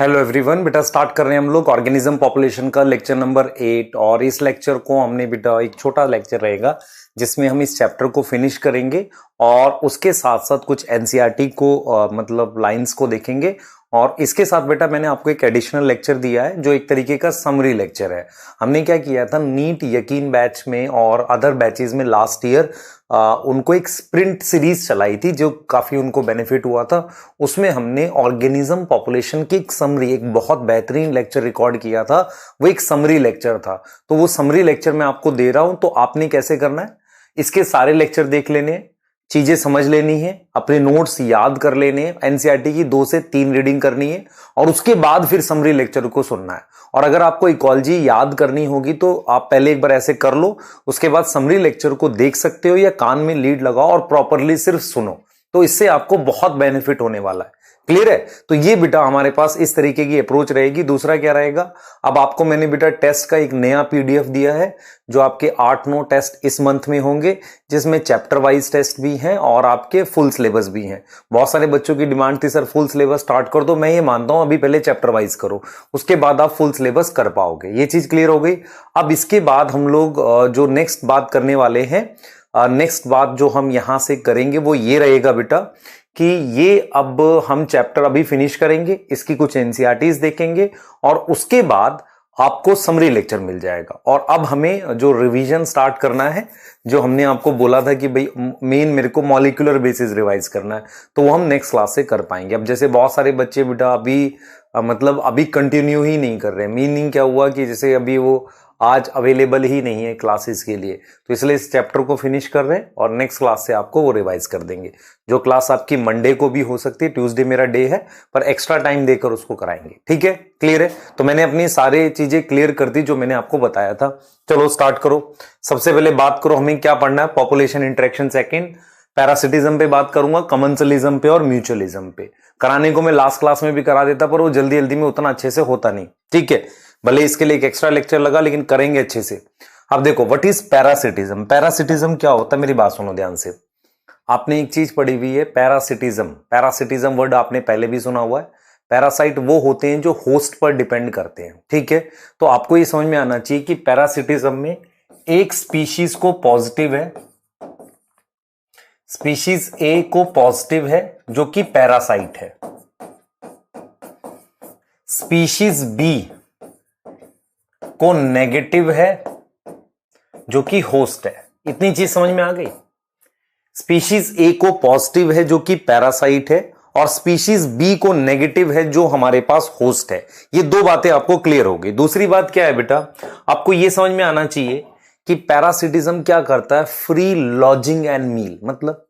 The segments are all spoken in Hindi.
Hello everyone. बेटा स्टार्ट कर रहे हैं हम लोग ऑर्गेनिज्म पॉपुलेशन का लेक्चर नंबर 8। और इस लेक्चर को हमने बेटा एक छोटा लेक्चर रहेगा जिसमें हम इस चैप्टर को फिनिश करेंगे और उसके साथ साथ कुछ एनसीईआरटी को मतलब लाइंस को देखेंगे। और इसके साथ बेटा मैंने आपको एक एडिशनल लेक्चर दिया है जो एक तरीके का समरी लेक्चर है। हमने क्या किया था, नीट यकीन बैच में और अदर बैचेस में लास्ट ईयर उनको एक स्प्रिंट सीरीज चलाई थी जो काफी उनको बेनिफिट हुआ था। उसमें हमने ऑर्गेनिज्म पॉपुलेशन की एक समरी, एक बहुत बेहतरीन लेक्चर रिकॉर्ड किया था। वो एक समरी लेक्चर था, तो वो समरी लेक्चर मैं आपको दे रहा हूं। तो आपने कैसे करना है, इसके सारे लेक्चर देख लेने हैं, चीजें समझ लेनी है, अपने नोट्स याद कर लेने हैं, एनसीईआरटी की 2 से 3 रीडिंग करनी है और उसके बाद फिर समरी लेक्चर को सुनना है। और अगर आपको इकोलॉजी याद करनी होगी तो आप पहले एक बार ऐसे कर लो, उसके बाद समरी लेक्चर को देख सकते हो या कान में लीड लगाओ और प्रॉपरली सिर्फ सुनो, तो इससे आपको बहुत बेनिफिट होने वाला है। क्लियर है? तो ये बेटा हमारे पास इस तरीके की अप्रोच रहेगी। दूसरा क्या रहेगा, अब आपको मैंने बेटा टेस्ट का एक नया पीडीएफ दिया है जो आपके 8-9 टेस्ट इस मंथ में होंगे, जिसमें चैप्टर वाइज टेस्ट भी हैं और आपके फुल सिलेबस भी हैं। बहुत सारे बच्चों की डिमांड थी सर फुल सिलेबस स्टार्ट कर दो। मैं ये मानता हूं अभी पहले चैप्टर वाइज करो, उसके बाद आप फुल सिलेबस कर पाओगे। ये चीज क्लियर हो गई। अब इसके बाद हम लोग जो नेक्स्ट बात करने वाले हैं, नेक्स्ट बात जो हम यहां से करेंगे वो ये रहेगा बेटा कि ये अब हम चैप्टर अभी फिनिश करेंगे, इसकी कुछ एनसीईआरटीज देखेंगे और उसके बाद आपको समरी लेक्चर मिल जाएगा। और अब हमें जो रिवीजन स्टार्ट करना है, जो हमने आपको बोला था कि भाई मेन मेरे को मॉलिक्यूलर बेसिस रिवाइज करना है, तो वो हम नेक्स्ट क्लास से कर पाएंगे। अब जैसे बहुत सारे बच्चे बेटा अभी मतलब अभी कंटिन्यू ही नहीं कर रहे। मीनिंग क्या हुआ कि जैसे अभी वो आज अवेलेबल ही नहीं है क्लासेस के लिए, तो इसलिए इस चैप्टर को फिनिश कर रहे हैं और नेक्स्ट क्लास से आपको वो रिवाइज कर देंगे। जो क्लास आपकी मंडे को भी हो सकती है, ट्यूसडे मेरा डे है, पर एक्स्ट्रा टाइम देकर उसको कराएंगे। ठीक है, क्लियर है? तो मैंने अपनी सारी चीजें क्लियर कर दी जो मैंने आपको बताया था। चलो स्टार्ट करो। सबसे पहले बात करो हमें क्या पढ़ना है, पॉपुलेशन इंटरेक्शन। सेकेंड पैरासिटिज्म पे बात करूंगा, कमेंसलिज्म पे और म्यूचुअलिज्म पे। कराने को मैं लास्ट क्लास में भी करा देता पर वो जल्दी जल्दी में उतना अच्छे से होता नहीं। ठीक है, भले इसके लिए एक एक्स्ट्रा लेक्चर लगा लेकिन करेंगे अच्छे से। अब देखो व्हाट इज पैरासिटिज्म। पैरासिटिज्म क्या होता है, मेरी बात सुनो ध्यान से। आपने एक चीज पढ़ी हुई है पैरासिटिज्म। पैरासिटिज्म वर्ड आपने पहले भी सुना हुआ है। पैरासाइट वो होते हैं जो होस्ट पर डिपेंड करते हैं। ठीक है, तो आपको ये समझ में आना चाहिए कि पैरासिटिज्म में एक स्पीशीज को पॉजिटिव है, स्पीशीज ए को पॉजिटिव है जो कि पैरासाइट है, स्पीशीज बी को नेगेटिव है जो कि होस्ट है। इतनी चीज समझ में आ गई। स्पीशीज ए को पॉजिटिव है जो कि पैरासाइट है और स्पीशीज बी को नेगेटिव है जो हमारे पास होस्ट है। ये दो बातें आपको क्लियर हो गई। दूसरी बात क्या है बेटा, आपको यह समझ में आना चाहिए कि पैरासिटिज्म क्या करता है, फ्री लॉजिंग एंड मील। मतलब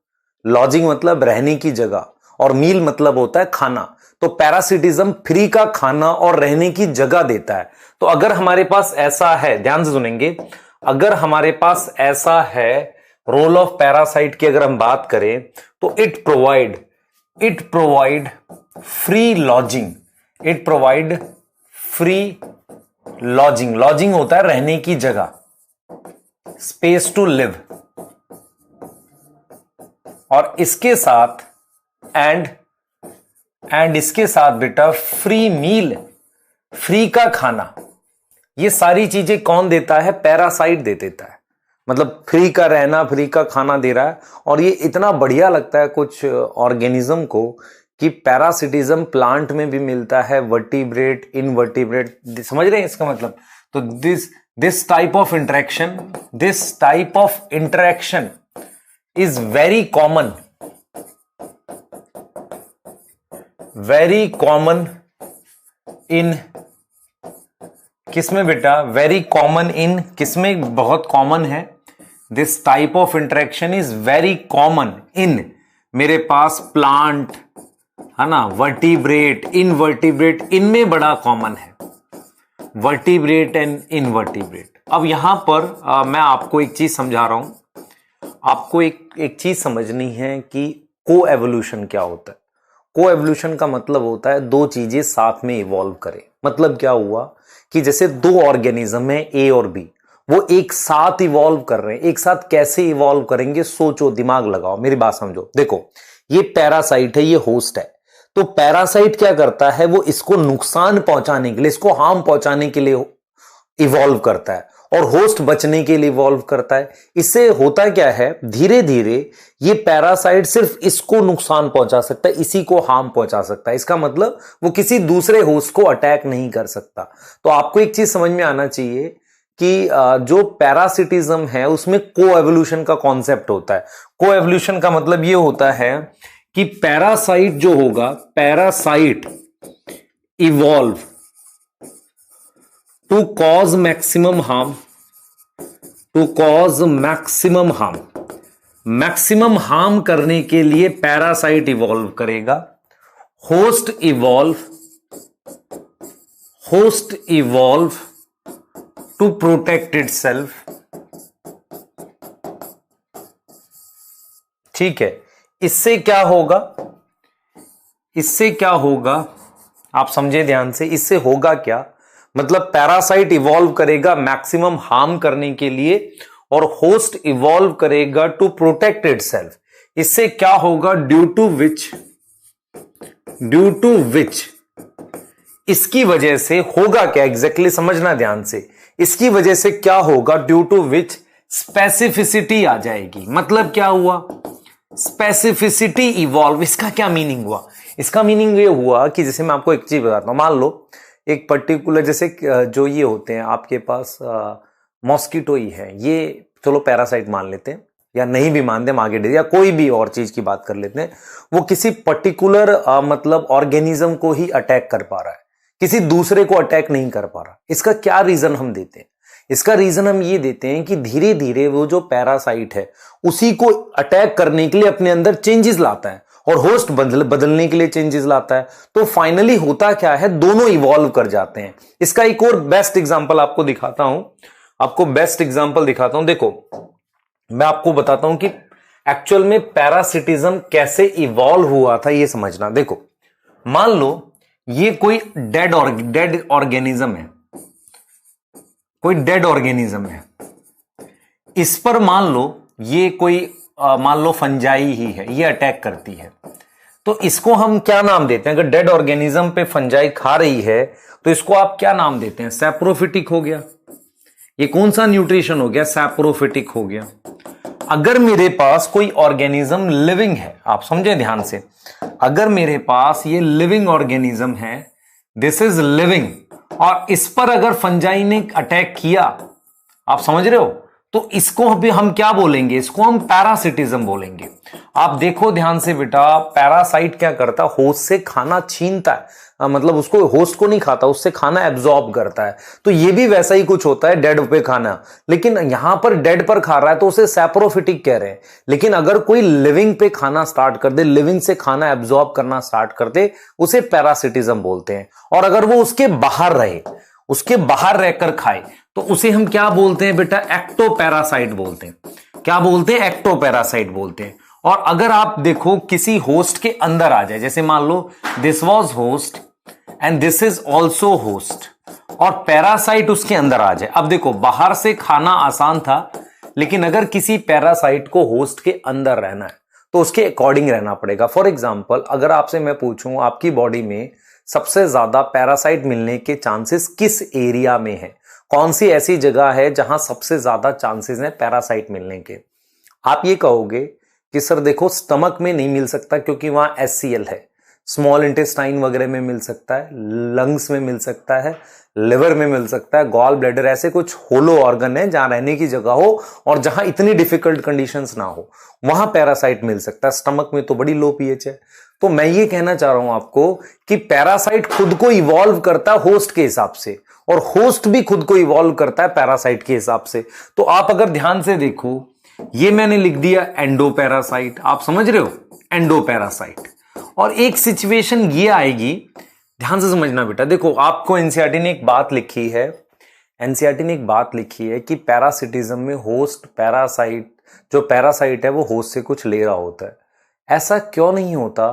लॉजिंग मतलब रहने की जगह और मील मतलब होता है खाना। तो पैरासिटिज्म फ्री का खाना और रहने की जगह देता है। तो अगर हमारे पास ऐसा है, ध्यान से सुनेंगे, अगर हमारे पास ऐसा है रोल ऑफ पैरासाइट की अगर हम बात करें तो it provide free lodging. It provide free lodging. Lodging होता है रहने की जगह, स्पेस टू लिव। और इसके साथ एंड इसके साथ बेटा फ्री मील, फ्री का खाना। ये सारी चीजें कौन देता है, पैरासाइट दे देता है। मतलब फ्री का रहना, फ्री का खाना दे रहा है। और ये इतना बढ़िया लगता है कुछ ऑर्गेनिज्म को कि पैरासिटिज्म प्लांट में भी मिलता है, वर्टिब्रेट, इनवर्टिब्रेट। समझ रहे हैं इसका मतलब? तो this type of interaction is very common in किसमें बेटा, वेरी कॉमन इन किसमें, बहुत कॉमन है। This type of interaction is very common in, मेरे पास प्लांट है ना, वर्टिब्रेट, इनवर्टिब्रेट, इनमें बड़ा कॉमन है, वर्टिब्रेट एंड इनवर्टिब्रेट। अब यहां पर मैं आपको एक चीज समझा रहा हूं। आपको एक चीज समझनी है कि को एवोल्यूशन क्या होता है। को एवोल्यूशन का मतलब होता है दो चीजें साथ में इवॉल्व करें। मतलब क्या हुआ कि जैसे दो ऑर्गेनिज्म है ए और बी, वो एक साथ इवॉल्व कर रहे हैं। एक साथ कैसे इवॉल्व करेंगे, सोचो, दिमाग लगाओ, मेरी बात समझो। देखो ये पैरासाइट है, ये होस्ट है। तो पैरासाइट क्या करता है, वो इसको नुकसान पहुंचाने के लिए, इसको हार्म पहुंचाने के लिए इवॉल्व करता है और होस्ट बचने के लिए इवॉल्व करता है। इससे होता क्या है, धीरे धीरे ये पैरासाइट सिर्फ इसको नुकसान पहुंचा सकता है, इसी को हार्म पहुंचा सकता है। इसका मतलब वो किसी दूसरे होस्ट को अटैक नहीं कर सकता। तो आपको एक चीज समझ में आना चाहिए कि जो पैरासिटिज्म है उसमें कोएवोल्यूशन का कॉन्सेप्ट होता है। कोएवोल्यूशन का मतलब ये होता है कि पैरासाइट जो होगा, parasite evolve to cause maximum harm, to cause maximum harm, maximum harm करने के लिए पैरासाइट इवॉल्व करेगा। Host evolve to protect itself. ठीक है, इससे क्या होगा, इससे क्या होगा आप समझे ध्यान से, इससे होगा क्या, मतलब पैरासाइट इवॉल्व करेगा मैक्सिमम हार्म करने के लिए और होस्ट इवॉल्व करेगा टू प्रोटेक्ट इटसेल्फ। इससे क्या होगा, ड्यू टू विच, इसकी वजह से होगा क्या एग्जैक्टली समझना ध्यान से, इसकी वजह से क्या होगा, ड्यू टू विच स्पेसिफिसिटी आ जाएगी। मतलब क्या हुआ, स्पेसिफिसिटी इवॉल्व। इसका क्या मीनिंग हुआ, इसका मीनिंग ये हुआ कि जैसे मैं आपको एक चीज बताता हूं, मान लो एक पर्टिकुलर, जैसे जो ये होते हैं आपके पास मॉस्किटो ही है, ये चलो पैरासाइट मान लेते हैं, या नहीं भी मानते हम आगे, या कोई भी और चीज की बात कर लेते हैं, वो किसी पर्टिकुलर मतलब ऑर्गेनिज्म को ही अटैक कर पा रहा है, किसी दूसरे को अटैक नहीं कर पा रहा। इसका क्या रीजन हम देते हैं, इसका रीजन हम ये देते हैं कि धीरे धीरे वो जो पैरासाइट है उसी को अटैक करने के लिए अपने अंदर चेंजेस लाता है और होस्ट बदलने के लिए चेंजेस लाता है। तो फाइनली होता क्या है, दोनों इवॉल्व कर जाते हैं। इसका एक और बेस्ट एग्जांपल आपको दिखाता हूं, आपको बेस्ट एग्जांपल दिखाता हूं। देखो मैं आपको बताता हूं कि एक्चुअल में पैरासिटिज्म कैसे इवॉल्व हुआ था, ये समझना। देखो मान लो ये कोई डेड ऑर्गेनिज्म है, कोई डेड ऑर्गेनिज्म है, इस पर मान लो ये कोई मान लो फंजाई ही है, ये अटैक करती है, तो इसको हम क्या नाम देते हैं, अगर डेड ऑर्गेनिज्म पे फंजाई खा रही है तो इसको आप क्या नाम देते हैं, सैप्रोफिटिक हो गया। ये कौन सा न्यूट्रिशन हो गया, सैप्रोफिटिक हो गया। अगर मेरे पास कोई ऑर्गेनिज्म लिविंग है, आप समझे ध्यान से, अगर मेरे पास ये लिविंग ऑर्गेनिज्म है, दिस इज लिविंग, और इस पर अगर फंजाई ने अटैक किया, आप समझ रहे हो, तो इसको भी हम क्या बोलेंगे, इसको हम पैरासिटिज्म बोलेंगे। आप देखो ध्यान से बेटा, पैरासाइट क्या करता है, होस्ट से खाना छीनता है, मतलब उसको, होस्ट को नहीं खाता, उससे खाना एब्जॉर्ब करता है। तो ये भी वैसा ही कुछ होता है, डेड पे खाना, लेकिन यहां पर डेड पर खा रहा है तो उसे सैप्रोफिटिक कह रहे हैं। लेकिन अगर कोई लिविंग पे खाना स्टार्ट कर दे, लिविंग से खाना एब्जॉर्ब करना स्टार्ट कर दे, उसे पैरासिटिज्म बोलते हैं। और अगर वो उसके बाहर रहे, उसके बाहर रहकर खाए, तो उसे हम क्या बोलते हैं बेटा, एक्टोपैरासाइट बोलते हैं। क्या बोलते हैं, एक्टोपैरासाइट बोलते हैं। और अगर आप देखो किसी होस्ट के अंदर आ जाए, जैसे मान लो this was host and this is also host, और पैरासाइट उसके अंदर आ जाए। अब देखो बाहर से खाना आसान था, लेकिन अगर किसी पैरासाइट को होस्ट के अंदर रहना है तो उसके अकॉर्डिंग रहना पड़ेगा। फॉर एग्जाम्पल अगर आपसे मैं पूछूं आपकी बॉडी में सबसे ज्यादा पैरासाइट मिलने के चांसेस किस एरिया में है, कौन सी ऐसी जगह है जहां सबसे ज्यादा चांसेस हैं पैरासाइट मिलने के, आप ये कहोगे कि सर देखो स्टमक में नहीं मिल सकता क्योंकि वहां HCl है, स्मॉल इंटेस्टाइन वगैरह में मिल सकता है, लंग्स में मिल सकता है, लिवर में मिल सकता है, गॉल ब्लैडर, ऐसे कुछ होलो ऑर्गन है जहां रहने की जगह हो और जहां इतनी डिफिकल्ट कंडीशंस ना हो, वहां पैरासाइट मिल सकता है। स्टमक में तो बड़ी लो पीएच है। तो मैं ये कहना चाह रहा हूं आपको कि पैरासाइट खुद को इवॉल्व करता है होस्ट के हिसाब से, और होस्ट भी खुद को इवॉल्व करता है पैरासाइट के हिसाब से। तो आप अगर ध्यान से देखो, ये मैंने लिख दिया एंडोपैरासाइट, आप समझ रहे हो, एंडोपैरासाइट। और एक सिचुएशन ये आएगी, ध्यान से समझना बेटा, देखो आपको एनसीईआरटी ने एक बात लिखी है, एनसीईआरटी ने एक बात लिखी है कि पैरासिटिज्म में होस्ट पैरासाइट, जो पैरासाइट है वो होस्ट से कुछ ले रहा होता है। ऐसा क्यों नहीं होता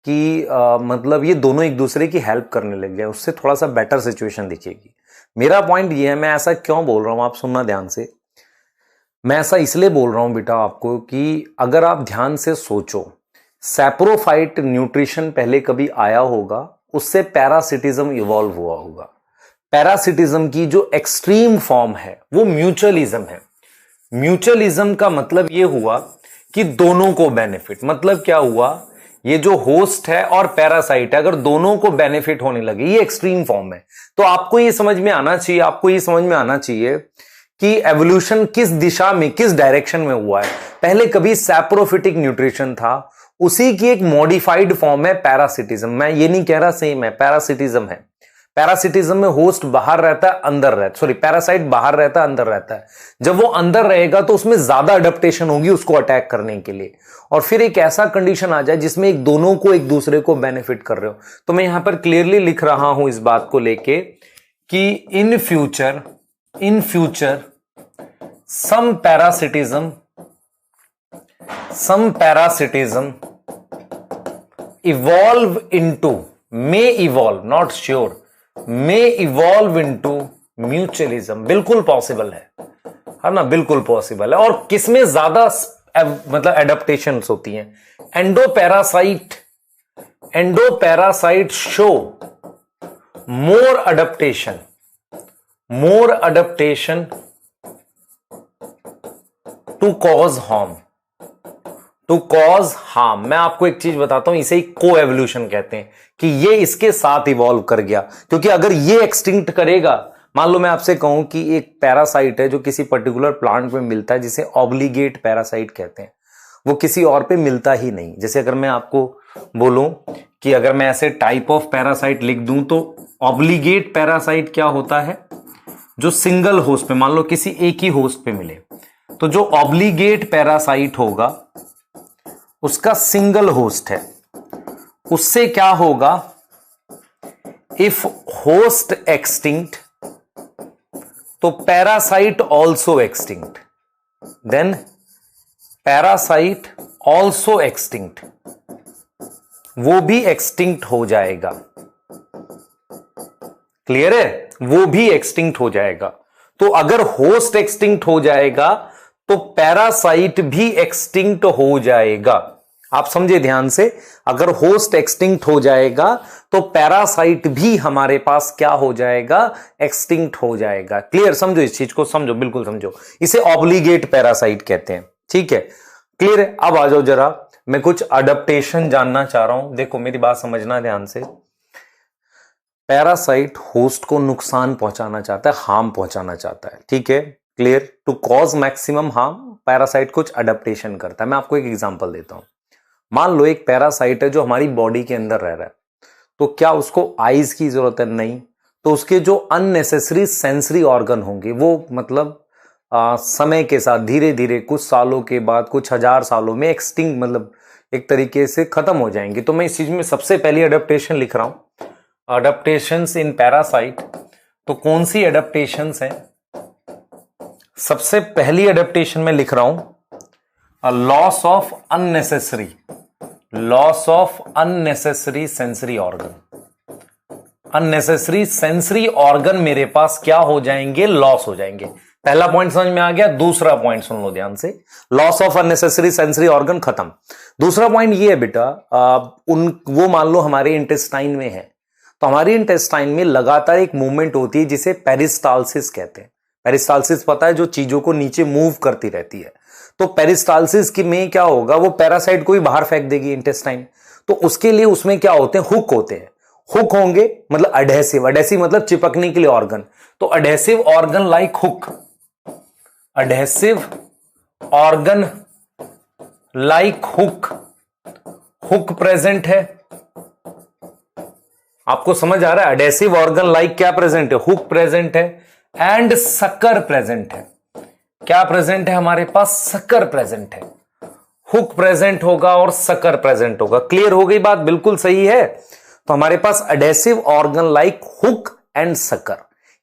कि मतलब ये दोनों एक दूसरे की हेल्प करने लग जाए, उससे थोड़ा सा बेटर सिचुएशन दिखेगी। मेरा पॉइंट ये है, मैं ऐसा क्यों बोल रहा हूं, आप सुनना ध्यान से। मैं ऐसा इसलिए बोल रहा हूं बेटा आपको कि अगर आप ध्यान से सोचो, सैप्रोफाइट न्यूट्रिशन पहले कभी आया होगा, उससे पैरासिटिज्म इवॉल्व हुआ होगा। पैरासिटिज्म की जो एक्सट्रीम फॉर्म है वो म्यूचुअलिज्म है। म्यूचुअलिज्म का मतलब ये हुआ कि दोनों को बेनिफिट, मतलब क्या हुआ, ये जो होस्ट है और पैरासाइट है अगर दोनों को बेनिफिट होने लगे, ये एक्सट्रीम फॉर्म है। तो आपको ये समझ में आना चाहिए, कि एवोल्यूशन किस दिशा में, किस डायरेक्शन में हुआ है। पहले कभी सैप्रोफिटिक न्यूट्रिशन था, उसी की एक मॉडिफाइड फॉर्म है पैरासिटिज्म। मैं ये नहीं कह रहा सेम है, पैरासिटिज्म है। पैरासिटिज्म में होस्ट बाहर रहता है, अंदर रहता है, सॉरी पैरासाइट बाहर रहता है, अंदर रहता है। जब वो अंदर रहेगा तो उसमें ज्यादा अडेप्टेशन होगी उसको अटैक करने के लिए, और फिर एक ऐसा कंडीशन आ जाए जिसमें एक दोनों को एक दूसरे को बेनिफिट कर रहे हो। तो मैं यहां पर क्लियरली लिख रहा हूं इस बात को लेके कि in future some parasitism may evolve into mutualism. बिल्कुल पॉसिबल है ना, बिल्कुल पॉसिबल है। और किसमें ज्यादा मतलब एडेप्टेशंस होती हैं? Endoparasite show more adaptation to cause harm. मैं आपको एक चीज बताता हूं, इसे ही को एवोल्यूशन कहते हैं, कि ये इसके साथ इवॉल्व कर गया। क्योंकि अगर ये एक्सटिंक्ट करेगा, मान लो मैं आपसे कहूं कि एक पैरासाइट है जो किसी पर्टिकुलर प्लांट में मिलता है, जिसे ऑब्लिगेट पैरासाइट कहते हैं, वो किसी और पे मिलता ही नहीं। जैसे अगर मैं आपको बोलूं कि अगर मैं ऐसे टाइप ऑफ पैरासाइट लिख दूं, तो ऑब्लिगेट पैरासाइट क्या होता है? जो सिंगल होस्ट पे, मान लो किसी एक ही होस्ट पे मिले, तो जो ऑब्लिगेट पैरासाइट होगा उसका सिंगल होस्ट है, उससे क्या होगा? इफ होस्ट एक्सटिंक्ट तो parasite also extinct, then parasite also extinct, वो भी एक्सटिंक्ट हो जाएगा। क्लियर है? वो भी एक्सटिंक्ट हो जाएगा। तो अगर होस्ट एक्सटिंक्ट हो जाएगा तो पैरासाइट भी एक्सटिंक्ट हो जाएगा। आप समझे ध्यान से, अगर होस्ट एक्सटिंक्ट हो जाएगा तो पैरासाइट भी हमारे पास क्या हो जाएगा? एक्सटिंक्ट हो जाएगा। क्लियर? समझो इस चीज को, समझो, बिल्कुल समझो। इसे ऑब्लिगेट पैरासाइट कहते हैं। ठीक है, क्लियर है? अब आ जाओ जरा, मैं कुछ अडेप्टेशन जानना चाह रहा हूं। देखो मेरी बात समझना ध्यान से। पैरासाइट होस्ट को नुकसान पहुंचाना चाहता है, हार्म पहुंचाना चाहता है। ठीक है, clear? To cause maximum harm parasite कुछ अडेप्टेशन करता है। मैं आपको एक एग्जांपल देता हूं। मान लो एक पैरासाइट है जो हमारी बॉडी के अंदर रह रहा है, तो क्या उसको आईज की जरूरत है? नहीं। तो उसके जो अननेसेसरी सेंसरी ऑर्गन होंगे वो मतलब समय के साथ धीरे धीरे कुछ सालों के बाद, कुछ हजार सालों में एक्सटिंक्ट, मतलब एक तरीके से खत्म हो जाएंगे। तो मैं इस चीज में सबसे पहली अडेप्टेशन लिख रहा हूं, अडेप्टेशंस इन पैरासाइट। तो कौन सी एडेप्टेशंस हैं? सबसे पहली एडेप्टेशन में लिख रहा हूं loss of unnecessary sensory organ. Unnecessary sensory organ मेरे पास क्या हो जाएंगे? लॉस हो जाएंगे। पहला पॉइंट समझ में आ गया। दूसरा पॉइंट सुन लो ध्यान से, loss of unnecessary sensory organ खत्म। दूसरा पॉइंट ये है बेटा, वो मान लो हमारे इंटेस्टाइन में है, तो हमारी इंटेस्टाइन में लगातार एक मूवमेंट होती है जिसे पेरिस्टाल्सिस कहते हैं। पेरिस्टाल्सिस पता है, जो चीजों को नीचे मूव करती रहती है। तो पेरिस्टाल्सिस की में क्या होगा? वो पैरासाइट को ही बाहर फेंक देगी इंटेस्टाइन। तो उसके लिए उसमें क्या होते हैं? हुक होते हैं। हुक होंगे मतलब अडेसिव, अडेसिव मतलब चिपकने के लिए ऑर्गन। तो adhesive organ like hook, adhesive organ like hook, hook present है। आपको समझ आ रहा है? अडेसिव ऑर्गन लाइक क्या प्रेजेंट है? हुक प्रेजेंट है एंड सकर प्रेजेंट है। क्या प्रेजेंट है हमारे पास? सकर प्रेजेंट है। हुक प्रेजेंट होगा और सकर प्रेजेंट होगा। क्लियर हो गई बात? बिल्कुल सही है। तो हमारे पास adhesive organ like hook and sucker,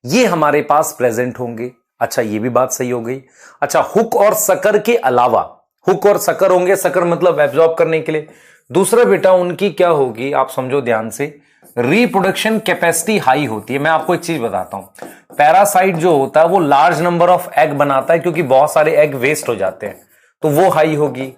ये हमारे पास प्रेजेंट होंगे। अच्छा, ये भी बात सही हो गई। अच्छा, हुक और सकर के अलावा, हुक और सकर होंगे, सकर मतलब एब्जॉर्ब करने के लिए। दूसरा बेटा उनकी क्या होगी? आप समझो ध्यान से, रिप्रोडक्शन कैपेसिटी हाई होती है। मैं आपको एक चीज बताता हूं, पैरासाइट जो होता है वो लार्ज नंबर ऑफ एग बनाता है, क्योंकि बहुत सारे एग वेस्ट हो जाते हैं, तो वो हाई होगी।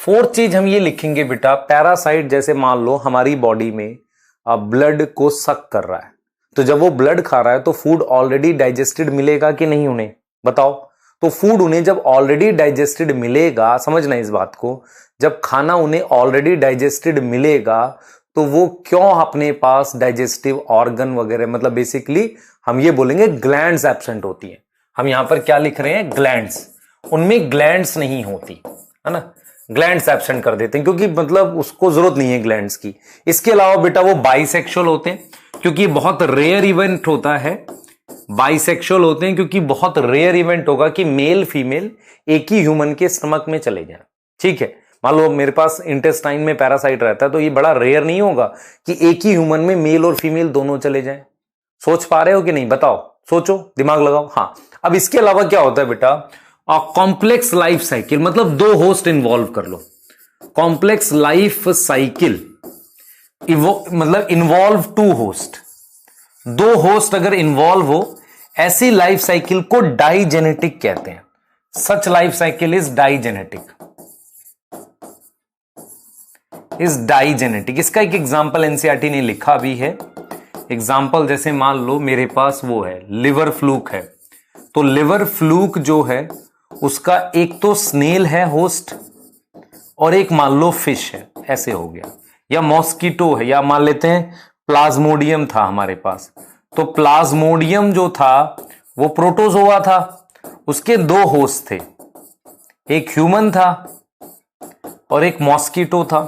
फोर्थ चीज हम ये लिखेंगे बेटा, पैरासाइट जैसे मान लो हमारी बॉडी में ब्लड को सक कर रहा है, तो जब वो ब्लड खा रहा है तो फूड ऑलरेडी डाइजेस्टेड मिलेगा कि नहीं उन्हें, बताओ। तो फूड उन्हें जब ऑलरेडी डाइजेस्टेड मिलेगा, समझना इस बात को, जब खाना उन्हें ऑलरेडी डाइजेस्टेड मिलेगा तो वो क्यों अपने पास डाइजेस्टिव ऑर्गन वगैरह, मतलब बेसिकली हम ये बोलेंगे ग्लैंड्स एब्सेंट होती है। हम यहां पर क्या लिख रहे हैं, ग्लैंड्स, उनमें ग्लैंड्स नहीं होती है ना, ग्लैंड्स एब्सेंट कर देते हैं क्योंकि मतलब उसको जरूरत नहीं है ग्लैंड्स की। इसके अलावा बेटा वो बाइसेक्सुअल होते हैं क्योंकि बहुत रेयर इवेंट होता है, बाइसेक्सुअल होते हैं क्योंकि बहुत रेयर इवेंट होगा कि मेल फीमेल एक ही ह्यूमन के स्टमक में चले जाए, ठीक है। मान लो मेरे पास इंटेस्टाइन में पैरासाइट रहता है तो ये बड़ा रेयर नहीं होगा कि एक ही ह्यूमन में मेल और फीमेल दोनों चले जाएं। सोच पा रहे हो कि नहीं, बताओ, सोचो, दिमाग लगाओ। हाँ, अब इसके अलावा क्या होता है बेटा, कॉम्प्लेक्स लाइफ साइकिल, मतलब दो होस्ट इन्वॉल्व कर लो, कॉम्प्लेक्स लाइफ साइकिल मतलब इन्वॉल्व टू होस्ट, दो होस्ट अगर इन्वॉल्व हो, ऐसी लाइफ साइकिल को डाइजेनेटिक कहते हैं। Such life cycle is digenetic, is digenetic. इसका एक एग्जांपल एनसीईआरटी ने लिखा भी है। एग्जांपल जैसे मान लो मेरे पास वो है लिवर फ्लूक है, तो लिवर फ्लूक जो है उसका एक तो स्नेल है होस्ट और एक मान लो फिश है, ऐसे हो गया, या मॉस्किटो है, या मान लेते हैं प्लाज्मोडियम था हमारे पास, तो प्लाज्मोडियम जो था वो प्रोटोजोआ था, उसके दो होस्ट थे, एक ह्यूमन था और एक मॉस्किटो था।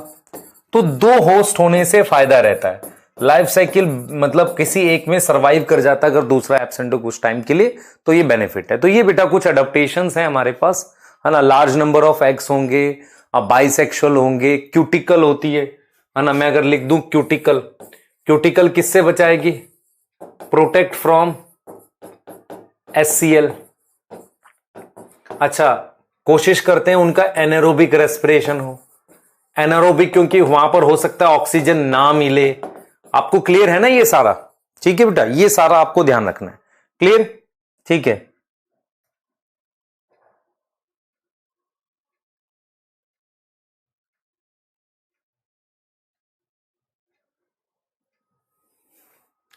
तो दो होस्ट होने से फायदा रहता है, लाइफ साइकिल मतलब किसी एक में सरवाइव कर जाता है अगर दूसरा एब्सेंट हो कुछ टाइम के लिए, तो ये बेनिफिट है। तो ये बेटा कुछ अडेप्टेशंस हैं हमारे पास, है ना। लार्ज नंबर ऑफ एग्स होंगे, बाइसेक्सुअल होंगे, क्यूटिकल होती है ना। मैं अगर लिख दूं क्यूटिकल, क्यूटिकल किससे बचाएगी, प्रोटेक्ट फ्रॉम HCl। अच्छा, कोशिश करते हैं उनका एनारोबिक रेस्पिरेशन हो, एनारोबिक क्योंकि वहां पर हो सकता है ऑक्सीजन ना मिले। आपको क्लियर है ना ये सारा, ठीक है बेटा, ये सारा आपको ध्यान रखना है, क्लियर, ठीक है।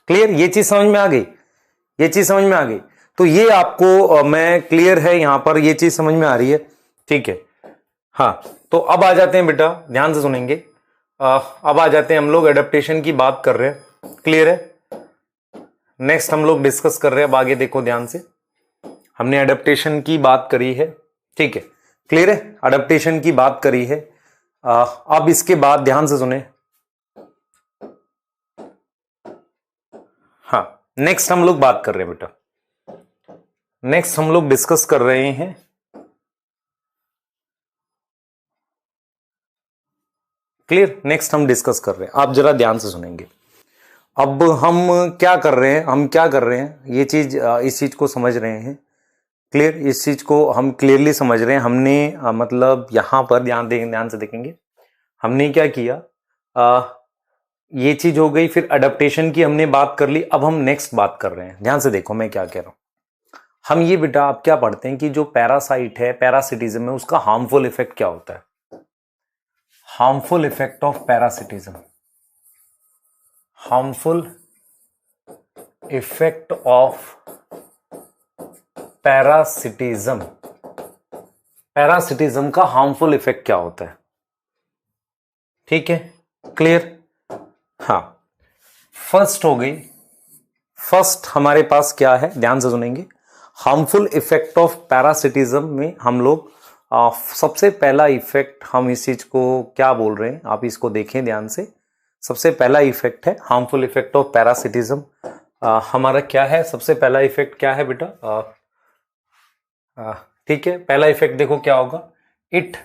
क्लियर, ये चीज समझ में आ गई, ये चीज समझ में आ गई। तो ये आपको मैं क्लियर है यहां पर, ये चीज समझ में आ रही है, ठीक है। हाँ, तो अब आ जाते हैं बेटा, ध्यान से सुनेंगे। अब आ जाते हैं हम लोग एडेप्टेशन की बात कर रहे हैं, क्लियर है। नेक्स्ट हम लोग डिस्कस कर रहे हैं, अब आगे देखो ध्यान से। हमने एडेप्टेशन की बात करी है, ठीक है, क्लियर है, एडेप्टेशन की बात करी है। अब इसके बाद ध्यान से सुने। हाँ, नेक्स्ट हम लोग बात कर रहे हैं बेटा, नेक्स्ट हम लोग डिस्कस कर रहे हैं क्लियर, नेक्स्ट हम डिस्कस कर रहे हैं, आप जरा ध्यान से सुनेंगे। अब हम क्या कर रहे हैं, हम क्या कर रहे हैं, ये चीज इस चीज को समझ रहे हैं, क्लियर, इस चीज को हम क्लियरली समझ रहे हैं। हमने मतलब यहां पर ध्यान से देखेंगे, हमने क्या किया, ये चीज हो गई, फिर अडेप्टेशन की हमने बात कर ली। अब हम नेक्स्ट बात कर रहे हैं, ध्यान से देखो मैं क्या कह रहा हूं। हम ये बेटा आप क्या पढ़ते हैं कि जो पैरासाइट है, पैरासिटिज्म है, उसका हार्मफुल इफेक्ट क्या होता है, harmful effect of parasitism, harmful effect of parasitism, parasitism का हार्मफुल इफेक्ट क्या होता है, ठीक है, क्लियर। हाँ, फर्स्ट हो गई, फर्स्ट हमारे पास क्या है, ध्यान से सुनेंगे। हार्मफुल इफेक्ट ऑफ पैरासिटिज्म में हम लोग सबसे पहला इफेक्ट, हम इस चीज को क्या बोल रहे हैं आप इसको देखें ध्यान से। सबसे पहला इफेक्ट है हार्मफुल इफेक्ट ऑफ पैरासिटिज्म, हमारा क्या है, सबसे पहला इफेक्ट क्या है बेटा, ठीक है, पहला इफेक्ट देखो क्या होगा, इट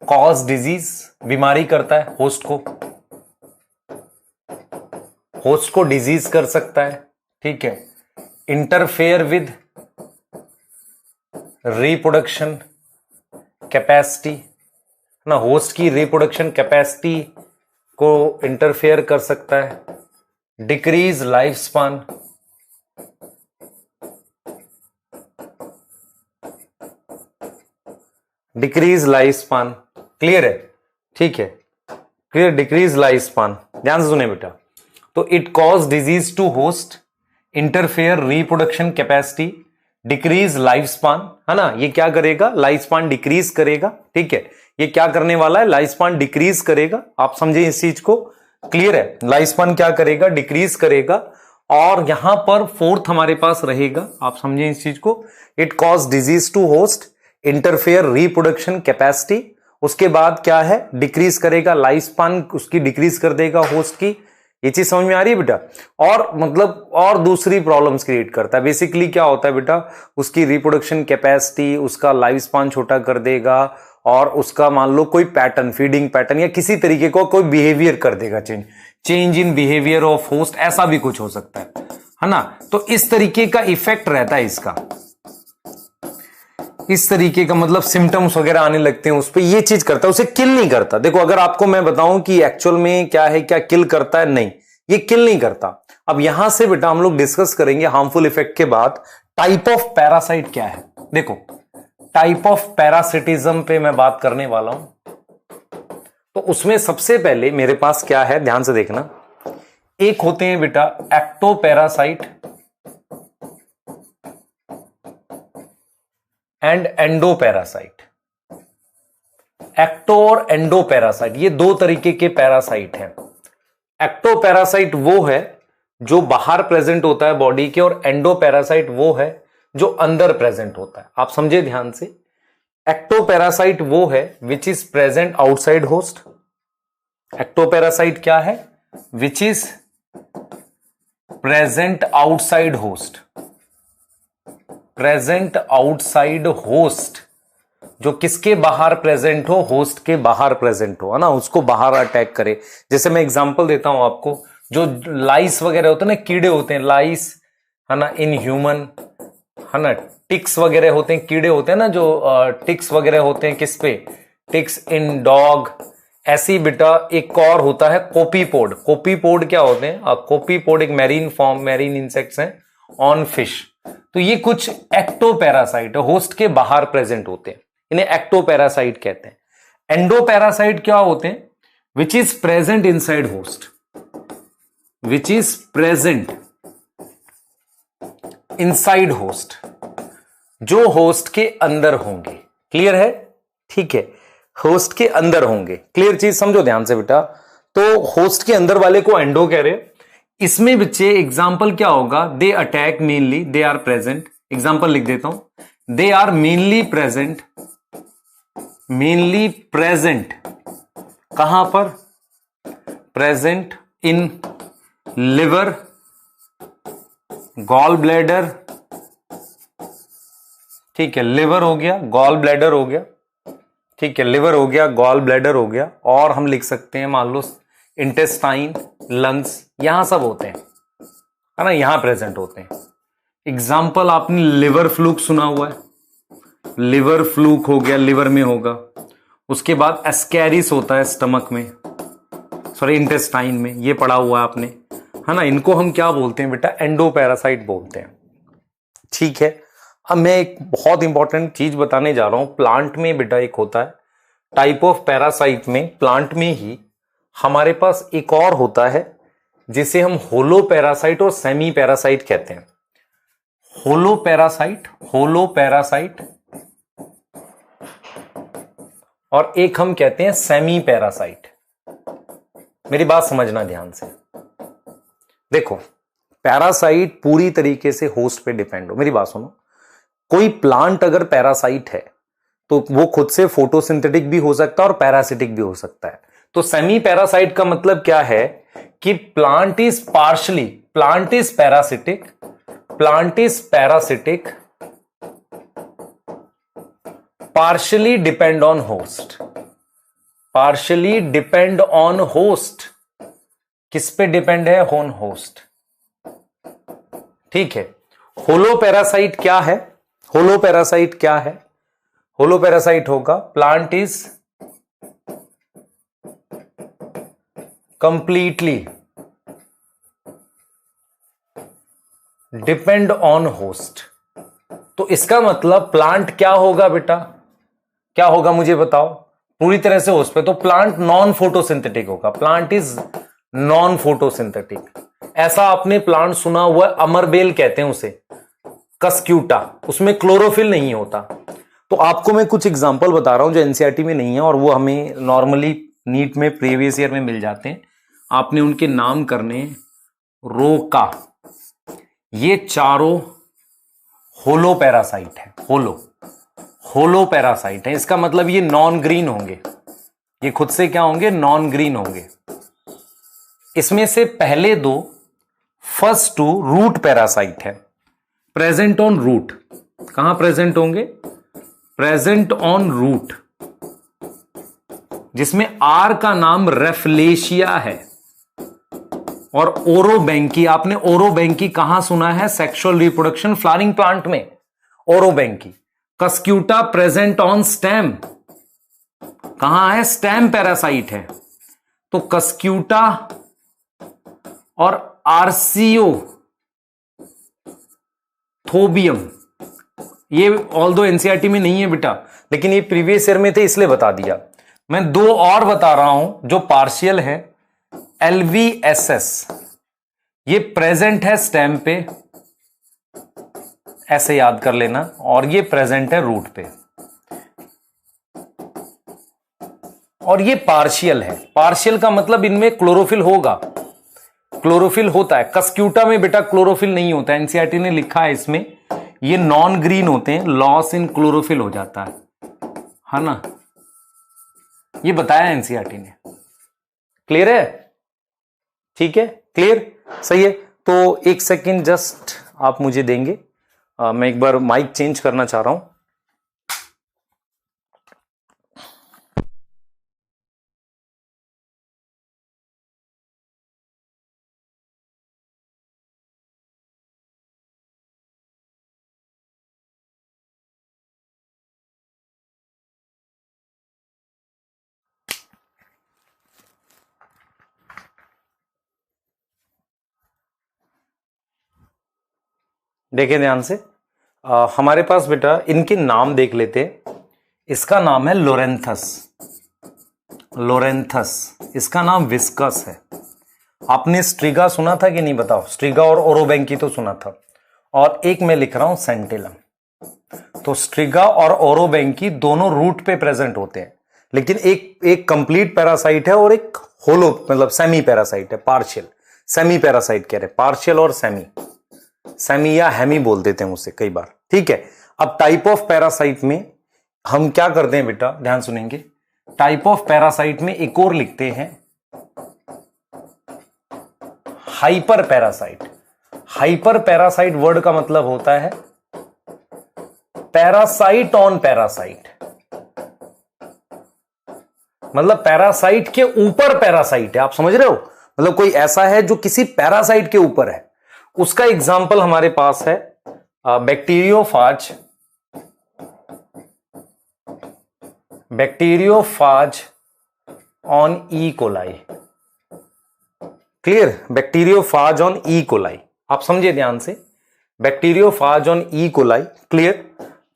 कॉज डिजीज, बीमारी करता है होस्ट को, होस्ट को डिजीज कर सकता है, ठीक है। इंटरफेयर विद रिप्रोडक्शन कैपेसिटी ना, होस्ट की रिप्रोडक्शन कैपेसिटी को इंटरफेयर कर सकता है। Decrease life span, decrease life span, clear है, ठीक है, क्लियर, डिक्रीज लाइफ स्पान, ध्यान से सुने बेटा। तो it cause disease to host, interfere reproduction capacity, decrease life span, है ना, ये क्या करेगा, लाइफ स्पान डिक्रीज करेगा, ठीक है, ये क्या करने वाला है, लाइफ स्पान डिक्रीज करेगा, आप समझे इस चीज को, क्लियर है, लाइफ स्पान क्या करेगा, डिक्रीज करेगा। और यहां पर फोर्थ हमारे पास रहेगा, आप समझे इस चीज को, it cause disease to host, interfere reproduction capacity, उसके बाद क्या है, डिक्रीज करेगा लाइफ स्पान, उसकी डिक्रीज कर देगा होस्ट की, ये चीज समझ में आ रही है बेटा। और मतलब और दूसरी प्रॉब्लम्स क्रिएट करता है, बेसिकली क्या होता है बेटा, उसकी रिप्रोडक्शन कैपेसिटी, उसका लाइफ स्पान छोटा कर देगा, और उसका मान लो कोई पैटर्न, फीडिंग पैटर्न या किसी तरीके को कोई बिहेवियर कर देगा, change in behaviour of host, ऐसा भी कुछ हो सकता है ना। तो इस तरीके का इफेक्ट रहता है इसका, इस तरीके का मतलब सिम्टम्स वगैरह आने लगते हैं उस पर, ये चीज करता है, उसे किल नहीं करता। देखो अगर आपको मैं बताऊं कि एक्चुअल में क्या है, क्या किल करता है, नहीं, ये किल नहीं करता। अब यहां से बेटा हम लोग डिस्कस करेंगे हार्मफुल इफेक्ट के बाद टाइप ऑफ पैरासाइट क्या है। देखो टाइप ऑफ पैरासिटिज्म पे मैं बात करने वाला हूं, तो उसमें सबसे पहले मेरे पास क्या है, ध्यान से देखना, एक होते हैं बेटा एक्टोपैरासाइट एंड एंडोपैरासाइट। एक्टो और एंडोपैरासाइट ये दो तरीके के पैरासाइट हैं। एक्टोपैरासाइट वो है जो बाहर प्रेजेंट होता है बॉडी के, और एंडोपैरासाइट वो है जो अंदर प्रेजेंट होता है। आप समझे ध्यान से, एक्टोपैरासाइट वो है which is present outside host. Ectoparasite क्या है, which is present outside host, present outside host, जो किसके बाहर प्रेजेंट हो, होस्ट के बाहर प्रेजेंट हो, है ना, उसको बाहर अटैक करे। जैसे मैं एग्जांपल देता हूं आपको, जो लाइस वगैरह होते हैं ना, कीड़े होते हैं लाइस, है ना, इन ह्यूमन, है ना, टिक्स वगैरह होते हैं, कीड़े होते हैं ना, जो टिक्स वगैरह होते हैं किस पे, टिक्स इन डॉग। ऐसी बेटा एक और होता है कोपीपोड। कोपीपोड क्या होते हैं, कोपीपोड एक मैरीन फॉर्म, मैरीन इंसेक्ट्स हैं ऑन फिश। तो ये कुछ एक्टोपैरासाइट है, होस्ट के बाहर प्रेजेंट होते हैं, इन्हें एक्टोपैरासाइट कहते हैं। एंडोपैरासाइट क्या होते हैं, which is present inside host, which is present inside host, जो होस्ट के अंदर होंगे। क्लियर है, ठीक है, होस्ट के अंदर होंगे। क्लियर चीज समझो ध्यान से बेटा। तो होस्ट के अंदर वाले को एंडो कह रहे हैं। इसमें बच्चे एग्जाम्पल क्या होगा, they attack mainly, they are present, example लिख देता हूं, they are mainly present, mainly present कहां पर, present in liver, gall bladder, ठीक है, लिवर हो गया, गॉल ब्लैडर हो गया, ठीक है, लिवर हो गया, गॉल ब्लैडर हो गया, और हम लिख सकते हैं मान लो इंटेस्टाइन, लंग्स, यहां सब होते हैं, है ना, यहां प्रेजेंट होते हैं। एग्जाम्पल आपने लिवर फ्लूक सुना हुआ है, लिवर फ्लूक हो गया, लिवर में होगा। उसके बाद एस्कैरिस होता है स्टमक में, सॉरी इंटेस्टाइन में, ये पढ़ा हुआ है आपने, है ना। इनको हम क्या बोलते हैं बेटा, एंडोपैरासाइट बोलते हैं, ठीक है। अब मैं एक बहुत इंपॉर्टेंट चीज बताने जा रहा हूं। प्लांट में बेटा एक होता है टाइप ऑफ पैरासाइट में, प्लांट में ही हमारे पास एक और होता है जिसे हम होलो पैरासाइट और सेमी पैरासाइट कहते हैं। होलो पैरासाइट, होलो पैरासाइट, और एक हम कहते हैं सेमी पैरासाइट। मेरी बात समझना ध्यान से। देखो पैरासाइट पूरी तरीके से होस्ट पे डिपेंड हो, मेरी बात सुनो। कोई प्लांट अगर पैरासाइट है तो वो खुद से फोटोसिंथेटिक भी हो सकता है और पैरासिटिक भी हो सकता है। तो सेमी पैरासाइट का मतलब क्या है कि plant is partially, plant is parasitic, plant is parasitic, partially depend on host, partially depend on host. किस पे डिपेंड है, ऑन होस्ट, ठीक है। होलो पैरासाइट क्या है, होलो पैरासाइट क्या है, होलो पैरासाइट होगा plant is completely depend on host. तो इसका मतलब प्लांट क्या होगा बेटा, क्या होगा मुझे बताओ, पूरी तरह से उस पे, तो प्लांट नॉन फोटोसिंथेटिक होगा, प्लांट इज नॉन फोटोसिंथेटिक। ऐसा आपने प्लांट सुना हुआ है, अमरबेल कहते हैं उसे, कस्क्यूटा, उसमें क्लोरोफिल नहीं होता। तो आपको मैं कुछ एग्जांपल बता रहा हूं जो एनसीईआरटी में नहीं है और वो हमें नॉर्मली नीट में प्रीवियस ईयर में मिल जाते हैं। आपने उनके नाम करने, रोका, ये चारों होलो पैरासाइट है, होलो पैरासाइट है। इसका मतलब ये नॉन ग्रीन होंगे, ये खुद से क्या होंगे, नॉन ग्रीन होंगे। इसमें से पहले दो, फर्स्ट टू रूट पैरासाइट है, प्रेजेंट ऑन रूट। कहां प्रेजेंट होंगे, प्रेजेंट ऑन रूट, जिसमें आर का नाम रेफलेशिया है और ओरोबैंकी, आपने ओरोबैंकी कहां सुना है, सेक्सुअल रिप्रोडक्शन फ्लावरिंग प्लांट में, Orobanche. Cuscuta present on stem, कहां है, स्टेम पैरासाइट है। तो कस्क्यूटा और आर्सियो थोबियम, ये ऑल दो एनसीईआरटी में नहीं है बेटा, लेकिन ये प्रीवियस ईयर में थे इसलिए बता दिया। मैं दो और बता रहा हूं जो पार्शियल है, एलवीएसएस, ये प्रेजेंट है स्टेम पे, ऐसे याद कर लेना, और ये प्रेजेंट है रूट पे, और ये पार्शियल है। पार्शियल का मतलब इनमें क्लोरोफिल होगा, क्लोरोफिल होता है। कस्क्यूटा में बेटा क्लोरोफिल नहीं होता, एनसीईआरटी ने लिखा है इसमें, ये नॉन ग्रीन होते हैं, लॉस इन क्लोरोफिल हो जाता है ना, ये बताया एनसीईआरटी ने। क्लियर है, ठीक है, क्लियर, सही है। तो एक सेकेंड जस्ट आप मुझे देंगे, मैं एक बार माइक चेंज करना चाह रहा हूं। देखें ध्यान से, हमारे पास बेटा इनके नाम देख लेते हैं। इसका नाम है लोरेंथस, लोरेंथस, इसका नाम विस्कस है। आपने स्ट्रिगा सुना था कि नहीं, बताओ, स्ट्रिगा और ओरोबैंकी तो सुना था, और एक मैं लिख रहा हूं सेंटिलम। तो स्ट्रिगा और ओरोबैंकी दोनों रूट पे प्रेजेंट होते हैं, लेकिन एक कंप्लीट पैरासाइट है और एक होलो मतलब सेमी पैरासाइट है, पार्शियल, सेमी पैरासाइट कह रहे, पार्शियल और सेमी, सेमी या हेमी बोल देते हैं उसे कई बार, ठीक है। अब टाइप ऑफ पैरासाइट में हम क्या करते हैं बेटा, ध्यान सुनेंगे, टाइप ऑफ पैरासाइट में एक और लिखते हैं hyper parasite. Hyper parasite word का मतलब होता है पैरासाइट ऑन पैरासाइट, मतलब पैरासाइट के ऊपर पैरासाइट है, आप समझ रहे हो, मतलब कोई ऐसा है जो किसी पैरासाइट के ऊपर है। उसका एग्जाम्पल हमारे पास है bacteriophage, bacteriophage on E coli. Clear, bacteriophage on E coli, आप समझे ध्यान से, bacteriophage on E coli, clear,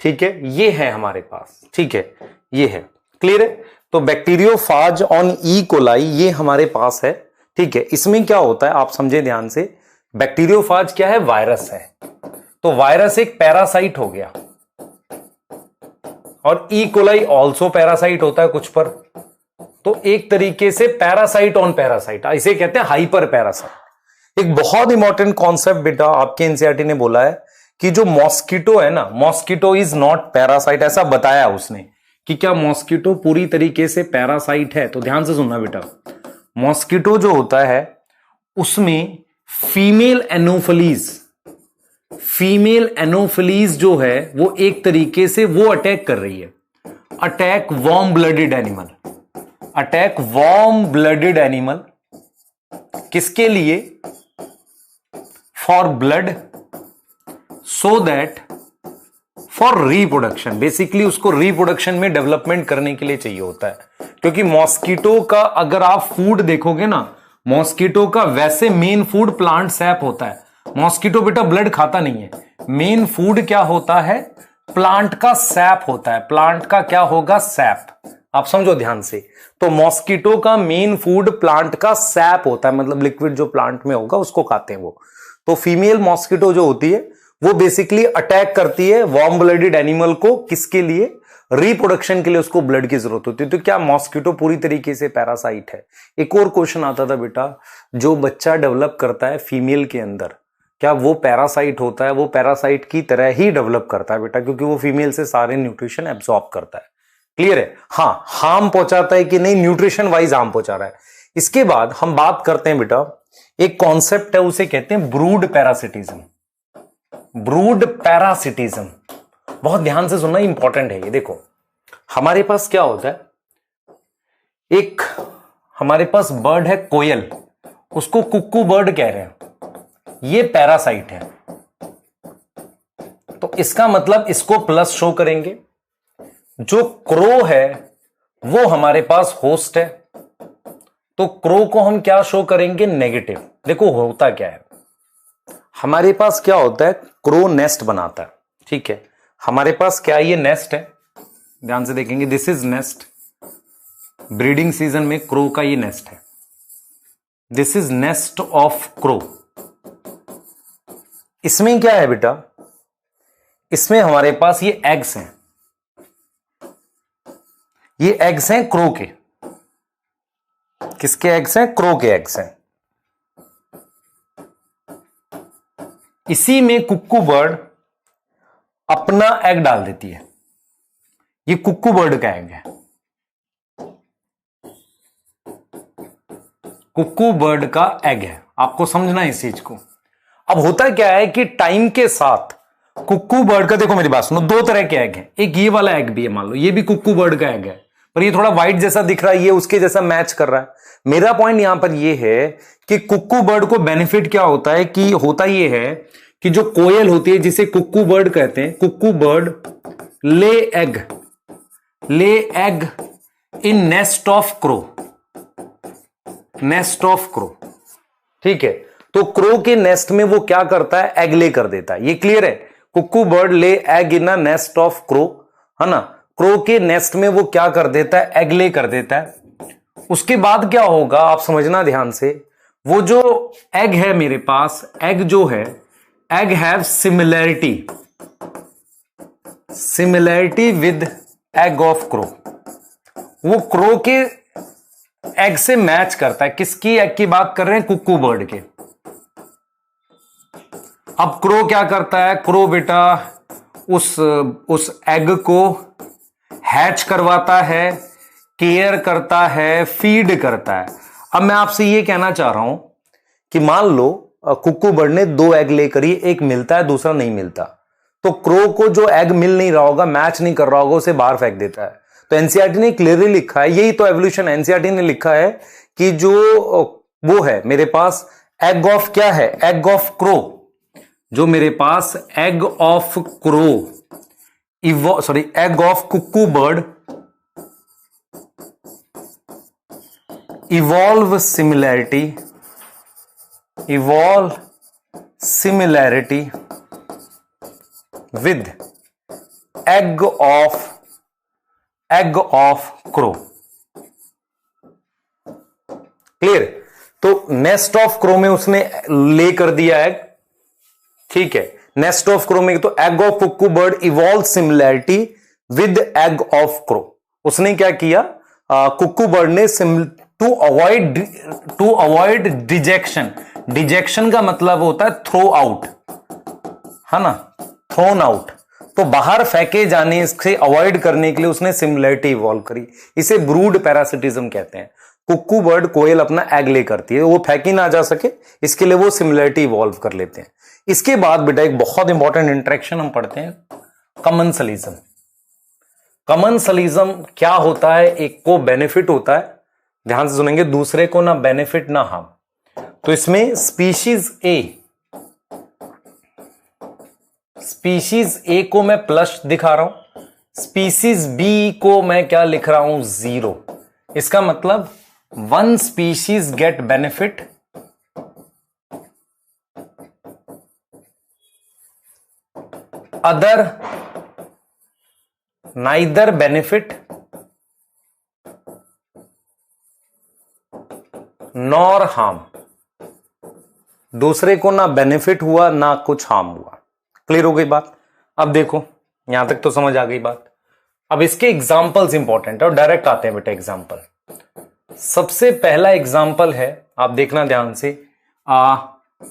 ठीक है, ये है हमारे पास, ठीक है, ये है, क्लियर है। तो बैक्टीरियोफाज ऑन ई कोलाई ये हमारे पास है, ठीक है। इसमें क्या होता है आप समझे ध्यान से, बैक्टीरियोफाज क्या है, वायरस है, तो वायरस एक पैरासाइट हो गया, और ई कोलाई ऑल्सो पैरासाइट होता है कुछ पर, तो एक तरीके से पैरासाइट ऑन पैरासाइट, इसे कहते हैं हाइपर पैरासाइट। एक बहुत इंपॉर्टेंट कॉन्सेप्ट बेटा आपके एनसीईआरटी ने बोला है कि जो मॉस्किटो है ना, मॉस्किटो इज नॉट पैरासाइट, ऐसा बताया उसने कि क्या मॉस्किटो पूरी तरीके से पैरासाइट है। तो ध्यान से सुनना बेटा, मॉस्किटो जो होता है उसमें फीमेल एनोफिलीज, फीमेल एनोफिलीज जो है वो एक तरीके से वो अटैक कर रही है, attack warm blooded animal, attack warm blooded animal, किसके लिए, for blood, so that for reproduction, basically उसको रिप्रोडक्शन में डेवलपमेंट करने के लिए चाहिए होता है। क्योंकि मॉस्किटो का अगर आप फूड देखोगे ना, मॉस्किटो का वैसे मेन फूड प्लांट सैप होता है, मॉस्किटो बेटा ब्लड खाता नहीं है, मेन फूड क्या होता है, प्लांट का सैप होता है, प्लांट का क्या होगा, सैप, आप समझो ध्यान से। तो मॉस्किटो का मेन फूड प्लांट का सैप होता है, मतलब लिक्विड जो प्लांट में होगा उसको खाते हैं वो। तो फीमेल मॉस्किटो जो होती है वो बेसिकली अटैक करती है वार्म ब्लडेड एनिमल को, किसके लिए? रिप्रोडक्शन के लिए उसको ब्लड की जरूरत होती है। तो क्या मॉस्किटो पूरी तरीके से पैरासाइट है? एक और क्वेश्चन आता था बेटा, जो बच्चा डेवलप करता है फीमेल के अंदर, क्या वो पैरासाइट होता है? वो पैरासाइट की तरह ही डेवलप करता है बेटा, क्योंकि वो फीमेल से सारे न्यूट्रिशन एब्सॉर्ब करता है। क्लियर है? हाँ, हार्म पहुंचाता है कि नहीं? न्यूट्रिशन वाइज हार्म पहुंचा रहा है। इसके बाद हम बात करते हैं बेटा, एक कॉन्सेप्ट है उसे कहते हैं ब्रूड पैरासिटिज्म। ब्रूड पैरासिटिज्म, बहुत ध्यान से सुनना, इंपॉर्टेंट है ये। देखो हमारे पास क्या होता है, एक हमारे पास बर्ड है कोयल, उसको कुक्कू बर्ड कह रहे हैं, ये पैरासाइट है। तो इसका मतलब इसको प्लस शो करेंगे। जो क्रो है वो हमारे पास होस्ट है, तो क्रो को हम क्या शो करेंगे? नेगेटिव। देखो होता क्या है, हमारे पास क्या होता है, क्रो नेस्ट बनाता है, ठीक है। हमारे पास क्या ये नेस्ट है, ध्यान से देखेंगे, this is nest. Breeding season में क्रो का ये नेस्ट है, this is nest of crow. इसमें क्या है बेटा, इसमें हमारे पास ये एग्स हैं, ये एग्स हैं क्रो के। किसके एग्स हैं? क्रो के एग्स हैं। इसी में कुक्कू बर्ड अपना एग डाल देती है, ये कुक्कू बर्ड का एग है, कुक्कू बर्ड का एग है। आपको समझना है इस चीज को। अब होता क्या है कि टाइम के साथ कुक्कू बर्ड का, देखो मेरी बात सुनो, दो तरह के एग हैं। एक ये वाला एग भी है, मान लो ये भी कुक्कू बर्ड का एग है, पर ये थोड़ा व्हाइट जैसा दिख रहा है, ये उसके जैसा मैच कर रहा है। मेरा पॉइंट यहां पर ये है कि कुक्कू बर्ड को बेनिफिट क्या होता है, कि होता ये है कि जो कोयल होती है जिसे कुक्कू बर्ड कहते हैं, cuckoo bird lay egg in nest of crow, nest of crow, ठीक है। तो क्रो के नेस्ट में वो क्या करता है? एग ले कर देता है। ये क्लियर है? Cuckoo bird lay egg in a nest of crow, है ना। क्रो के नेस्ट में वो क्या कर देता है? एग ले कर देता है। उसके बाद क्या होगा आप समझना ध्यान से, वो जो एग है मेरे पास, एग जो है, egg have similarity with egg of crow. वो क्रो के एग से मैच करता है। किसकी एग की बात कर रहे हैं? कुक्कू बर्ड के। अब क्रो क्या करता है? क्रो बेटा उस एग को हैच करवाता है, केयर करता है, फीड करता है। अब मैं आपसे ये कहना चाह रहा हूं कि मान लो कुक्कू बर्ड ने दो एग लेकर ही, एक मिलता है दूसरा नहीं मिलता, तो क्रो को जो एग मिल नहीं रहा होगा, मैच नहीं कर रहा होगा, उसे बाहर फेंक देता है। तो एनसीईआरटी ने क्लियरली लिखा है, यही तो एवोल्यूशन। एनसीईआरटी ने लिखा है कि जो वो है मेरे पास एग ऑफ क्या है? Egg of crow. जो मेरे पास egg of crow egg of cuckoo bird evolve similarity with egg of crow. Clear? तो नेस्ट ऑफ क्रो में उसने ले कर दिया एग, ठीक है। नेस्ट ऑफ क्रो में तो egg of cuckoo bird evolve similarity with egg of crow. उसने क्या किया? कुक्कू बर्ड ने टू अवॉइड डिजेक्शन। डिजेक्शन का मतलब होता है थ्रो आउट, है ना, थ्रोन आउट। तो बाहर फेंके जाने से अवॉइड करने के लिए उसने सिमिलैरिटी इवॉल्व करी। इसे ब्रूड पैरासिटिज्म कहते हैं। कुक्कू बर्ड, कोयल अपना एग ले करती है, वो फेंकी ना जा सके, इसके लिए वो सिमिलैरिटी इवॉल्व कर लेते हैं। इसके बाद बेटा एक बहुत इंपॉर्टेंट इंटरेक्शन हम पढ़ते हैं, कमेंसलिज्म। कमेंसलिज्म क्या होता है? एक को बेनिफिट होता है, ध्यान से सुनेंगे, दूसरे को ना बेनिफिट ना हार्म। तो इसमें स्पीशीज ए को मैं प्लस दिखा रहा हूं, स्पीशीज बी को मैं क्या लिख रहा हूं? 0। इसका मतलब one species get benefit, other neither benefit nor harm, दूसरे को ना बेनिफिट हुआ ना कुछ हार्म हुआ। क्लियर हो गई बात? अब देखो यहां तक तो समझ आ गई बात। अब इसके एग्जाम्पल्स इंपॉर्टेंट है और डायरेक्ट आते हैं बेटा एग्जाम्पल। सबसे पहला एग्जाम्पल है, आप देखना ध्यान से,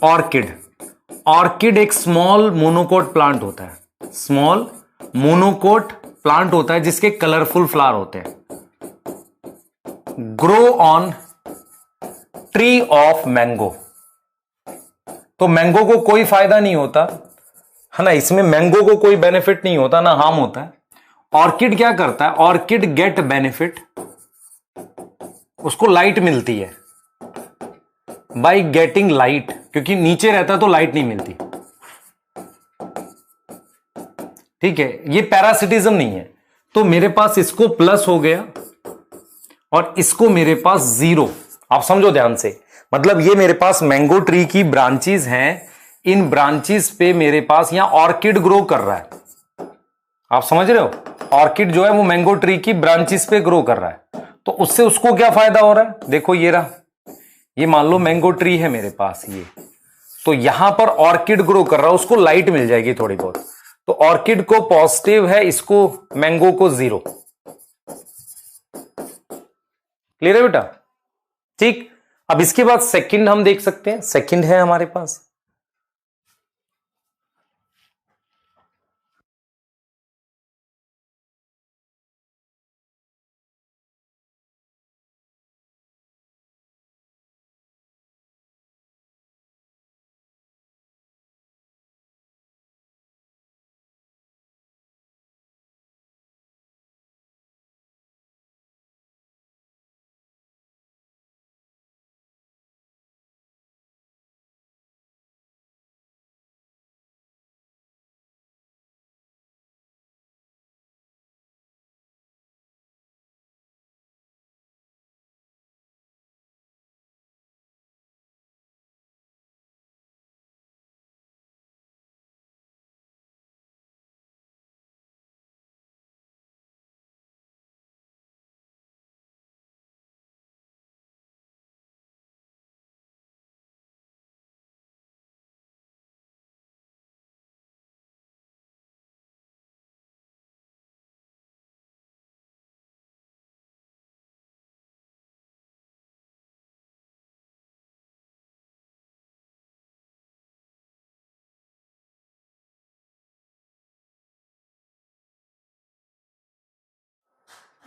ऑर्किड। ऑर्किड एक स्मॉल मोनोकोट प्लांट होता है, स्मॉल मोनोकोट प्लांट होता है जिसके कलरफुल फ्लावर होते हैं। Grow on tree of mango. तो मैंगो को कोई फायदा नहीं होता है ना, इसमें मैंगो को कोई बेनिफिट नहीं होता ना हार्म होता है। ऑर्किड क्या करता है? ऑर्किड गेट बेनिफिट, उसको लाइट मिलती है बाय गेटिंग लाइट, क्योंकि नीचे रहता है तो लाइट नहीं मिलती। ठीक है, ये पैरासिटिज्म नहीं है। तो मेरे पास इसको प्लस हो गया और इसको मेरे पास जीरो। आप समझो ध्यान से, मतलब ये मेरे पास मैंगो ट्री की ब्रांचेस हैं, इन ब्रांचेस पे मेरे पास यहां ऑर्किड ग्रो कर रहा है। आप समझ रहे हो? ऑर्किड जो है वो मैंगो ट्री की ब्रांचेस पे ग्रो कर रहा है, तो उससे उसको क्या फायदा हो रहा है? देखो ये रहा, ये मान लो मैंगो ट्री है मेरे पास ये, तो यहां पर ऑर्किड ग्रो कर रहा है, उसको लाइट मिल जाएगी थोड़ी बहुत, तो ऑर्किड को पॉजिटिव है, इसको मैंगो को जीरो। क्लियर है बेटा? ठीक। अब इसके बाद सेकंड हम देख सकते हैं, सेकंड है हमारे पास,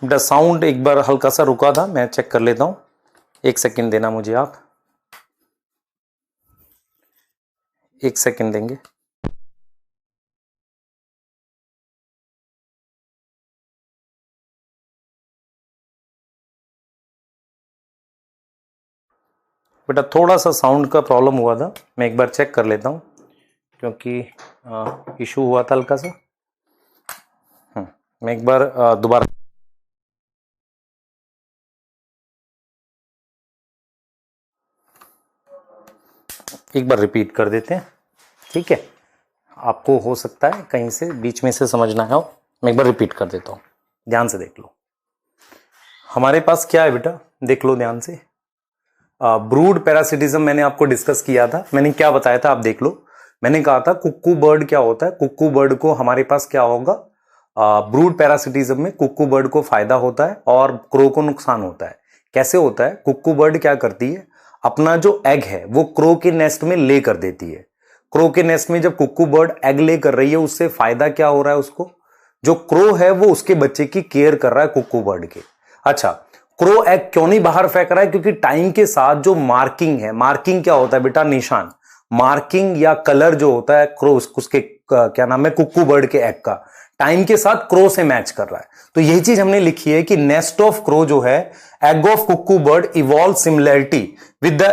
द साउंड एक बार हल्का सा रुका था, मैं चेक कर लेता हूं, एक सेकंड देना मुझे, आप एक सेकंड देंगे। बेटा थोड़ा सा साउंड का प्रॉब्लम हुआ था, मैं एक बार चेक कर लेता हूं, क्योंकि इशू हुआ था हल्का सा। मैं एक बार दोबारा एक बार रिपीट कर देते हैं, ठीक है? आपको हो सकता है कहीं से बीच में से समझना है, मैं एक बार रिपीट कर देता हूं, ध्यान से देख लो। हमारे पास क्या है बेटा, देख लो ध्यान से। ब्रूड पैरासिटिज्म मैंने आपको डिस्कस किया था, मैंने क्या बताया था आप देख लो। मैंने कहा था कुक्कू बर्ड क्या होता है, कुक्कू बर्ड को हमारे पास क्या होगा, ब्रूड पैरासिटिज्म में कुक्कू बर्ड को फायदा होता है और क्रो को नुकसान होता है। कैसे होता है? कुक्कू बर्ड क्या करती है, अपना जो एग है वो क्रो के नेस्ट में ले कर देती है। क्रो के नेस्ट में जब कुक्कू बर्ड एग ले कर रही है, उससे फायदा क्या हो रहा है उसको, जो क्रो है वो उसके बच्चे की केयर कर रहा है कुक्कू बर्ड के। अच्छा, क्रो एग क्यों नहीं बाहर फेंक रहा है? क्योंकि टाइम के साथ जो मार्किंग है, मार्किंग क्या होता है बेटा, निशान, मार्किंग या कलर जो होता है क्रो उसके क्या नाम है, कुक्कू बर्ड के एग का, टाइम के साथ क्रो से मैच कर रहा है। तो यही चीज हमने लिखी है कि नेस्ट ऑफ क्रो जो है, egg of cuckoo bird evolve similarity with the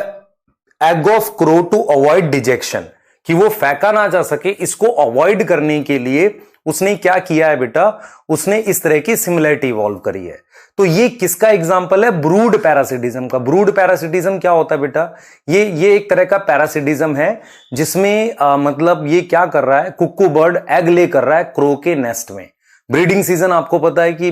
egg of crow to avoid dejection, कि वो फेंका ना जा सके, इसको अवॉइड करने के लिए उसने क्या किया है बेटा, उसने इस तरह की सिमिलरिटी इवॉल्व करी है। तो ये किसका एग्जाम्पल है? ब्रूड पैरासिटिज्म का। ब्रूड पैरासिटिज्म क्या होता है बेटा, ये एक तरह का पैरासिटिज्म है जिसमें मतलब ये क्या कर रहा है, कुक्कू बर्ड एग ले कर रहा है क्रो के नेस्ट में, ब्रीडिंग सीजन आपको पता है कि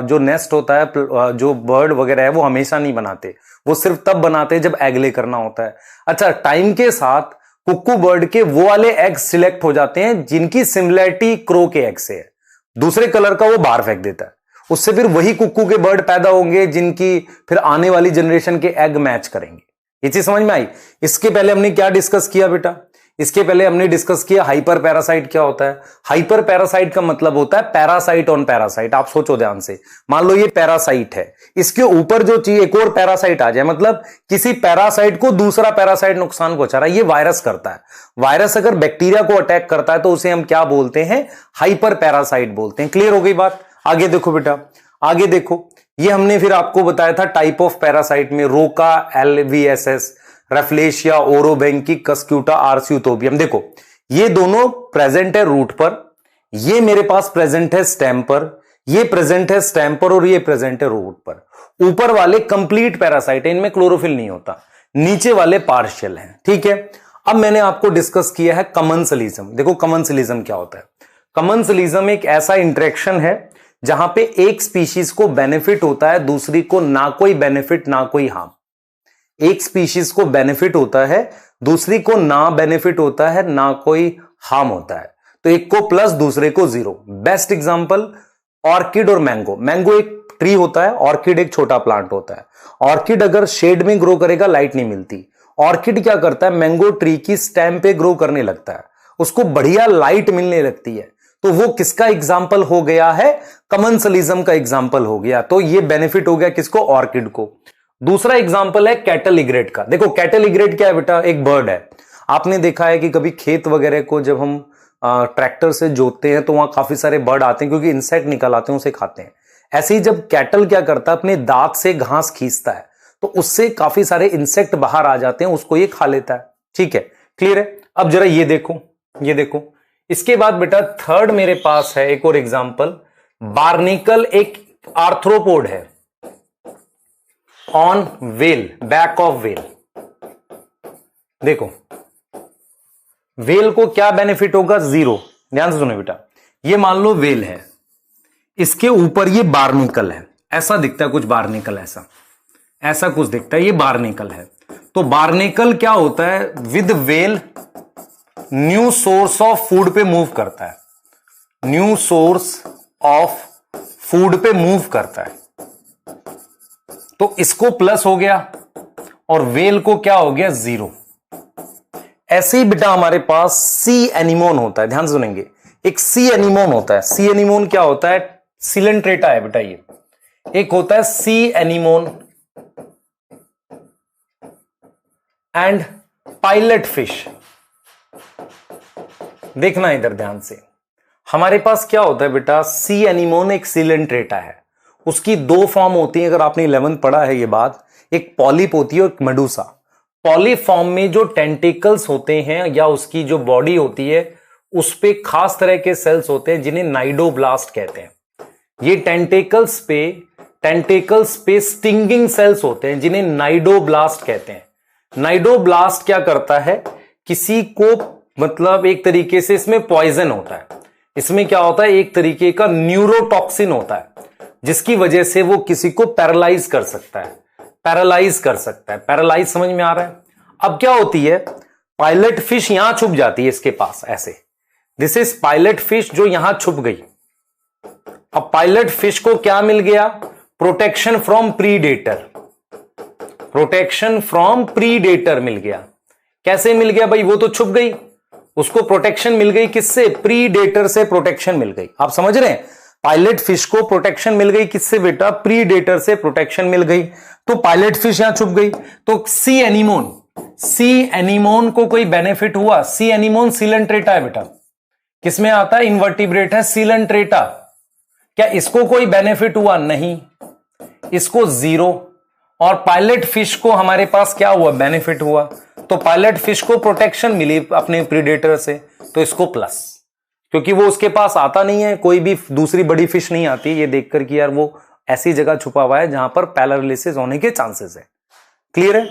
जो नेस्ट होता है, जो बर्ड वगैरह है वो हमेशा नहीं बनाते, वो सिर्फ तब बनाते हैं जब एग ले करना होता है। अच्छा, टाइम के साथ कुक्कू बर्ड के वो वाले एग सिलेक्ट हो जाते हैं जिनकी सिमिलरिटी क्रो के एग से है, दूसरे कलर का वो बाहर फेंक देता है, उससे फिर वही कुक्कू के बर्ड पैदा होंगे जिनकी फिर आने वाली जनरेशन के एग मैच करेंगे। ये चीज समझ में आई? इसके पहले हमने क्या डिस्कस किया बेटा? इसके पहले हमने डिस्कस किया हाइपर पैरासाइट क्या होता है। हाइपर पैरासाइट का मतलब होता है पैरासाइट ऑन पैरासाइट। आप सोचो ध्यान से, मान लो ये पैरासाइट है, इसके ऊपर जो चीज एक और पैरासाइट आ जाए, मतलब किसी पैरासाइट को दूसरा पैरासाइट नुकसान पहुंचा रहा है, ये वायरस करता है। वायरस अगर बैक्टीरिया को अटैक करता है तो उसे हम क्या बोलते हैं? हाइपर पैरासाइट बोलते हैं। क्लियर हो गई बात? आगे देखो बेटा, आगे देखो, ये हमने फिर आपको बताया था टाइप ऑफ पैरासाइट में, रोका, एलवीएसएस, रेफ्लेशिया, ओरोबेंकी, कस्क्यूटा, आर्सियोथोबियम। देखो ये दोनों प्रेजेंट है रूट पर, ये मेरे पास प्रेजेंट है स्टेम पर, ये प्रेजेंट है स्टेम पर और ये प्रेजेंट है रूट पर। ऊपर वाले कंप्लीट पैरासाइट है, इनमें क्लोरोफिल नहीं होता, नीचे वाले पार्शियल हैं। ठीक है, अब मैंने आपको डिस्कस किया है कमेंसलिज्म। देखो कमेंसलिज्म क्या होता है? कमेंसलिज्म एक ऐसा इंटरेक्शन है जहां पे एक स्पीशीज को बेनिफिट होता है, दूसरी को ना कोई बेनिफिट ना कोई हार्म। एक स्पीशीज को बेनिफिट होता है, दूसरी को ना बेनिफिट होता है, ना कोई हार्म होता है। तो एक को प्लस, दूसरे को जीरो। बेस्ट एग्जांपल ऑर्किड और मैंगो। मैंगो एक ट्री होता है, ऑर्किड एक छोटा प्लांट होता है। ऑर्किड अगर शेड में ग्रो करेगा, लाइट नहीं मिलती। ऑर्किड क्या करता है? मैंगो ट्री की स्टेम पे ग्रो करने लगता है, उसको बढ़िया लाइट मिलने लगती है, तो वो किसका एग्जाम्पल हो गया है? कमेंसलिज्म का एग्जाम्पल हो गया। तो ये बेनिफिट हो गया किसको? ऑर्किड को। दूसरा एग्जाम्पल है कैटल इग्रेट का। देखो कैटल इग्रेट क्या है बेटा? एक बर्ड है। आपने देखा है कि कभी खेत वगैरह को जब हम ट्रैक्टर से जोतते हैं तो वहां काफी सारे बर्ड आते हैं, क्योंकि इंसेक्ट निकल आते हैं, उसे खाते हैं। ऐसे ही जब कैटल क्या करता है, अपने दांत से घास खींचता है, तो उससे काफी सारे इंसेक्ट बाहर आ जाते हैं, उसको ये खा लेता है। ठीक है, क्लियर है? अब जरा ये देखो, ये देखो। इसके बाद बेटा थर्ड मेरे पास है एक और एग्जाम्पल, बार्निकल एक आर्थ्रोपोड है, on well, back of well. देखो वेल को क्या बेनिफिट होगा? जीरो। ध्यान से सुनो बेटा, ये मान लो वेल है, इसके ऊपर ये बार्निकल है, ऐसा दिखता है कुछ बार्निकल, ऐसा ऐसा कुछ दिखता है, ये बार्निकल है। तो बार्निकल क्या होता है? With well new source of food पे मूव करता है, न्यू सोर्स ऑफ फूड पे मूव करता है। तो इसको प्लस हो गया और वेल को क्या हो गया? जीरो। ऐसे ही बेटा हमारे पास सी एनिमोन होता है, ध्यान सुनेंगे। एक सी एनिमोन होता है। सी एनिमोन क्या होता है? सिलेंट्रेटा है बेटा ये। एक होता है सी एनिमोन एंड पायलट फिश। देखना इधर ध्यान से, हमारे पास क्या होता है बेटा? सी एनिमोन एक सिलेंट्रेटा है, उसकी दो फॉर्म होती है, अगर आपने 11th पढ़ा है ये बात। एक पॉलिप होती है और एक मेडूसा। पॉलिप फॉर्म में जो टेंटिकल्स होते हैं या उसकी जो बॉडी होती है, उस पे खास तरह के सेल्स होते हैं जिन्हें नाइडोब्लास्ट कहते हैं। ये टेंटिकल्स पे स्टिंगिंग सेल्स होते हैं जिन्हें नाइडोब्लास्ट कहते हैं। नाइडोब्लास्ट क्या करता है? किसी को, मतलब एक तरीके से इसमें पॉइजन होता है, इसमें क्या होता है? एक तरीके का न्यूरोटॉक्सिन होता है, जिसकी वजह से वो किसी को पैरालाइज कर सकता है, पैरालाइज कर सकता है। पैरालाइज समझ में आ रहा है? अब क्या होती है? पायलट फिश यहां छुप जाती है इसके पास, ऐसे। दिस इज पायलट फिश जो यहां छुप गई। अब पायलट फिश को क्या मिल गया? Protection from predator, protection from predator मिल गया। कैसे मिल गया भाई? वो तो छुप गई, उसको प्रोटेक्शन मिल गई किससे? प्रीडेटर से प्रोटेक्शन मिल गई। आप समझ रहे हैं? पायलट फिश को प्रोटेक्शन मिल गई किससे बेटा? प्रीडेटर से प्रोटेक्शन मिल गई। तो पायलट फिश यहां छुप गई। तो सी एनिमोन को कोई बेनिफिट हुआ? सी एनिमोन सिलेंट्रेटा है बेटा, किसमें आता है? इनवर्टिब्रेट है, सिलेंट्रेटा। क्या इसको कोई बेनिफिट हुआ? नहीं, इसको जीरो। और पायलट फिश को हमारे पास क्या हुआ? बेनिफिट हुआ। तो पायलट फिश को प्रोटेक्शन मिली अपने प्रीडेटर से, तो इसको प्लस, क्योंकि वो उसके पास आता नहीं है, कोई भी दूसरी बड़ी फिश नहीं आती ये देखकर कि यार वो ऐसी जगह छुपा हुआ है जहां पर पैरालिसिस होने के चांसेस है। क्लियर है?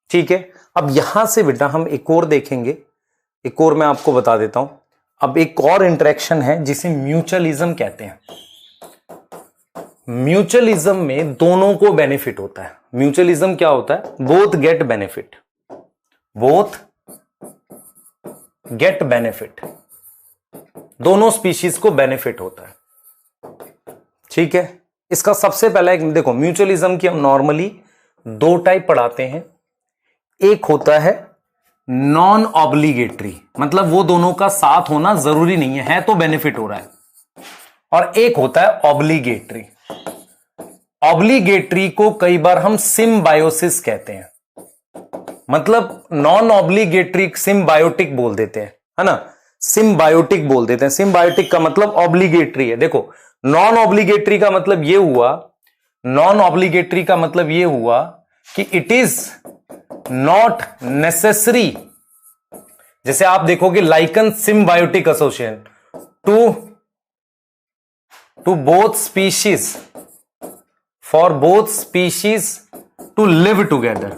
ठीक है। अब यहां से बेटा हम एक और देखेंगे, एक और मैं आपको बता देता हूं। अब एक और इंटरेक्शन है जिसे म्यूचुअलिज्म कहते हैं। म्यूचुअलिज्म में दोनों को बेनिफिट होता है। म्यूचुअलिज्म क्या होता है? Both get benefit, both get benefit, दोनों स्पीशीज को बेनिफिट होता है। ठीक है, इसका सबसे पहला एक देखो, म्यूचुअलिज्म की हम नॉर्मली दो टाइप पढ़ाते हैं। एक होता है नॉन ऑब्लिगेटरी, मतलब वो दोनों का साथ होना जरूरी नहीं है तो बेनिफिट हो रहा है। और एक होता है ऑब्लिगेटरी। ऑब्लिगेटरी को कई बार हम सिम्बायोसिस कहते हैं, मतलब नॉन ऑब्लिगेटरी सिम्बायोटिक बोल देते हैं, है ना, सिम्बायोटिक बोल देते हैं। सिम्बायोटिक का मतलब ऑब्लिगेटरी है। देखो, नॉन ऑब्लिगेटरी का मतलब ये हुआ, नॉन ऑब्लिगेटरी का मतलब ये हुआ कि इट इज नॉट नेसेसरी। जैसे आप देखोगे lichen symbiotic association to both species, for both species to live together.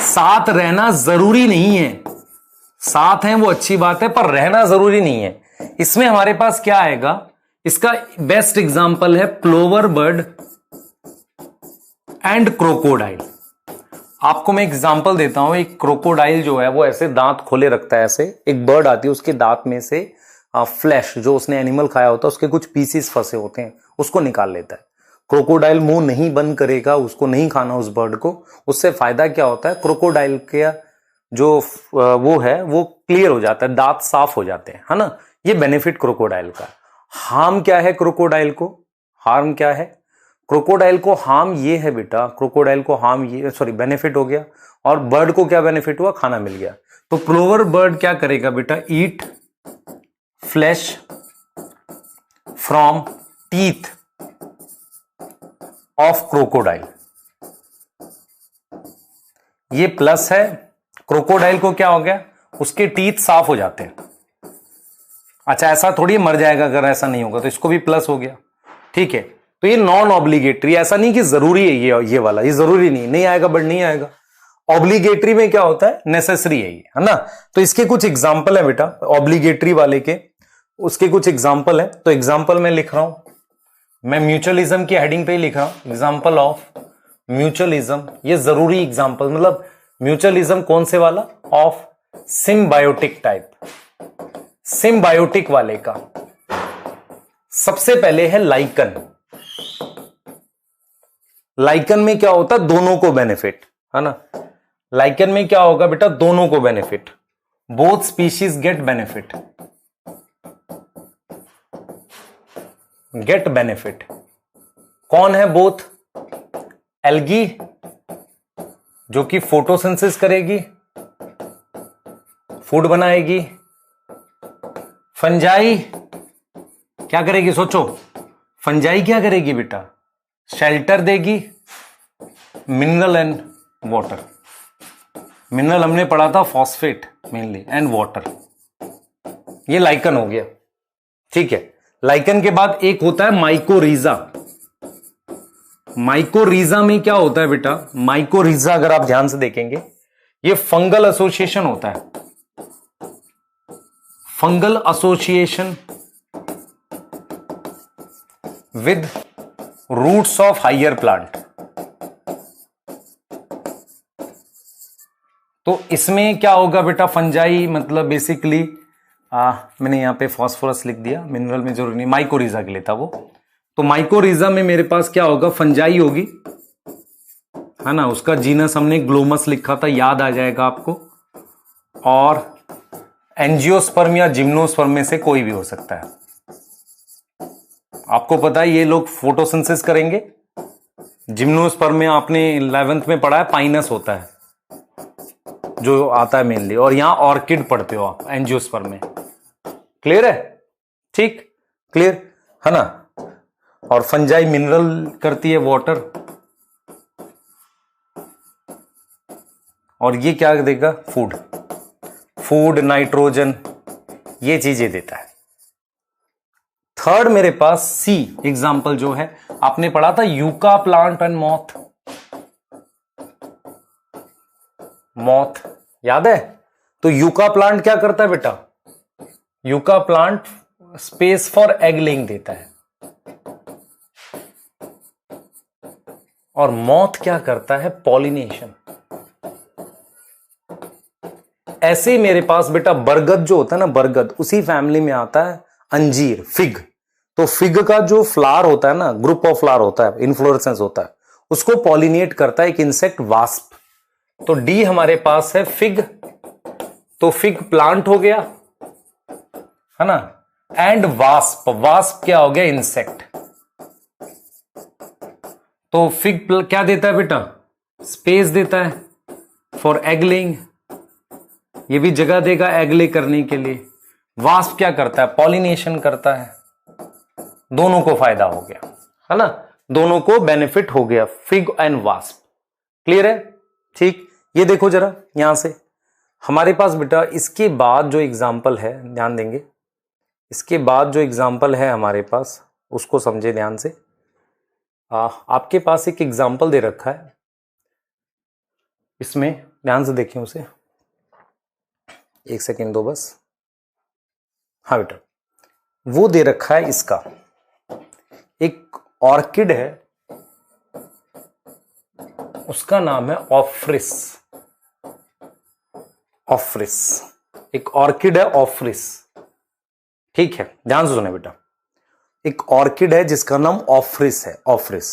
साथ रहना जरूरी नहीं है, साथ हैं वो अच्छी बात है, पर रहना जरूरी नहीं है। इसमें हमारे पास क्या आएगा? इसका बेस्ट एग्जांपल है प्लोवर बर्ड एंड क्रोकोडाइल। आपको मैं एग्जांपल देता हूं। एक क्रोकोडाइल जो है वो ऐसे दांत खोले रखता है, ऐसे एक बर्ड आती है, उसके दांत में से फ्लैश जो उसने एनिमल खाया होता है उसके कुछ पीसीस फंसे होते हैं, उसको निकाल लेता है। क्रोकोडाइल मुंह नहीं बंद करेगा, उसको नहीं खाना उस बर्ड को। उससे फायदा क्या होता है? क्रोकोडाइल के जो वो है वो क्लियर हो जाता है, दांत साफ हो जाते हैं, है ना। ये बेनिफिट क्रोकोडाइल का। हार्म क्या है क्रोकोडाइल को? हार्म क्या है क्रोकोडाइल को? हार्म ये है बेटा, क्रोकोडाइल को हार्म ये, सॉरी, बेनिफिट हो गया। और बर्ड को क्या बेनिफिट हुआ? खाना मिल गया। तो प्लोवर बर्ड क्या करेगा बेटा? ईट flash from teeth of crocodile. ये प्लस है। क्रोकोडाइल को क्या हो गया? उसके टीथ साफ हो जाते हैं। अच्छा, ऐसा थोड़ी मर जाएगा अगर ऐसा नहीं होगा, तो इसको भी प्लस हो गया। ठीक है, तो ये नॉन ऑब्लिगेटरी, ऐसा नहीं कि जरूरी है ये वाला, ये जरूरी नहीं आएगा, बट नहीं आएगा। ऑब्लिगेटरी में क्या होता है? नेसेसरी है ये, है ना। तो इसके कुछ एग्जांपल है बेटा, ऑब्लिगेटरी वाले के, उसके कुछ एग्जांपल है। तो एग्जांपल मैं लिख रहा हूं, मैं म्यूचुअलिज्म की हेडिंग पे ही लिख रहा हूं, एग्जांपल ऑफ म्यूचुअलिज्म। ये जरूरी एग्जांपल, मतलब म्यूचुअलिज्म कौन से वाला? ऑफ सिम्बायोटिक टाइप, सिम्बायोटिक वाले का। सबसे पहले है लाइकन। लाइकन में क्या होता है? दोनों को बेनिफिट, है ना। लाइकन में क्या होगा बेटा? दोनों को benefit, both species get benefit, get benefit. कौन है बोथ? एल्गी जो कि फोटोसिंथेसिस करेगी, फूड बनाएगी। फंजाई क्या करेगी? सोचो, फंजाई क्या करेगी बेटा? शेल्टर देगी। मिनरल एंड वाटर, मिनरल हमने पढ़ा था फॉस्फेट मेनली, एंड वाटर। ये लाइकन हो गया। ठीक है, लाइकन के बाद एक होता है माइकोरीजा। माइकोरीजा में क्या होता है बेटा? माइकोरीजा अगर आप ध्यान से देखेंगे, ये फंगल एसोसिएशन होता है, fungal association with roots of higher plant. तो इसमें क्या होगा बेटा? फंजाई मतलब बेसिकली मैंने यहां पे फास्फोरस लिख दिया, मिनरल में जरूरी नहीं, माइकोरीजा के लिए था वो। तो माइकोरीजा में मेरे पास क्या होगा? फंजाई होगी, है ना। उसका जीनस हमने ग्लोमस लिखा था, याद आ जाएगा आपको। और एंजियोस्पर्म या जिम्नोस्पर्म में से कोई भी हो सकता है। आपको पता है ये लोग फोटोसिंथेसिस करेंगे। जिम्नोस्पर्म में आपने 11th में पढ़ा है, पाइनस होता है जो आता है मेनली, और यहां ऑर्किड पढ़ते हो आप एंजियोस्पर्म में। क्लियर है? ठीक, क्लियर है ना। और फंजाई मिनरल करती है, वाटर, और ये क्या देगा? फूड, फूड, नाइट्रोजन, ये चीजें देता है। थर्ड मेरे पास सी एग्जाम्पल जो है, आपने पढ़ा था yucca plant and moth. Moth याद है? तो यूका प्लांट क्या करता है बेटा? Yucca plant space for egg laying देता है, और मॉथ क्या करता है? पॉलिनेशन। ऐसे ही मेरे पास बेटा बरगद जो होता है ना, बरगद उसी फैमिली में आता है अंजीर, फिग। तो फिग का जो फ्लावर होता है ना, ग्रुप ऑफ फ्लावर होता है, इन्फ्लोरेसेंस होता है, उसको पॉलिनेट करता है एक इंसेक्ट, वास्प। तो डी हमारे पास है फिग, तो फिग प्लांट हो गया है ना, एंड वास्प, वास्प क्या हो गया? इंसेक्ट। तो फिग क्या देता है बेटा? स्पेस देता है फॉर एग लेइंग, ये भी जगह देगा एग ले करने के लिए। वास्प क्या करता है? पॉलिनेशन करता है। दोनों को फायदा हो गया है ना, दोनों को बेनिफिट हो गया, फिग एंड वास्प। क्लियर है? ठीक। ये देखो जरा यहां से हमारे पास बेटा इसके बाद जो एग्जाम्पल है, ध्यान देंगे, इसके बाद जो एग्जाम्पल है हमारे पास उसको समझे ध्यान से। आपके पास एक एग्जाम्पल दे रखा है, इसमें ध्यान से देखें उसे, एक सेकेंड दो बस। हाँ बेटा, वो दे रखा है इसका, एक ऑर्किड है, उसका नाम है ऑफ्रिस। ऑफ्रिस एक ऑर्किड है, ऑफ्रिस। ठीक है, ध्यान से सुने बेटा, एक ऑर्किड है जिसका नाम ऑफ्रिस है, ऑफ्रिस।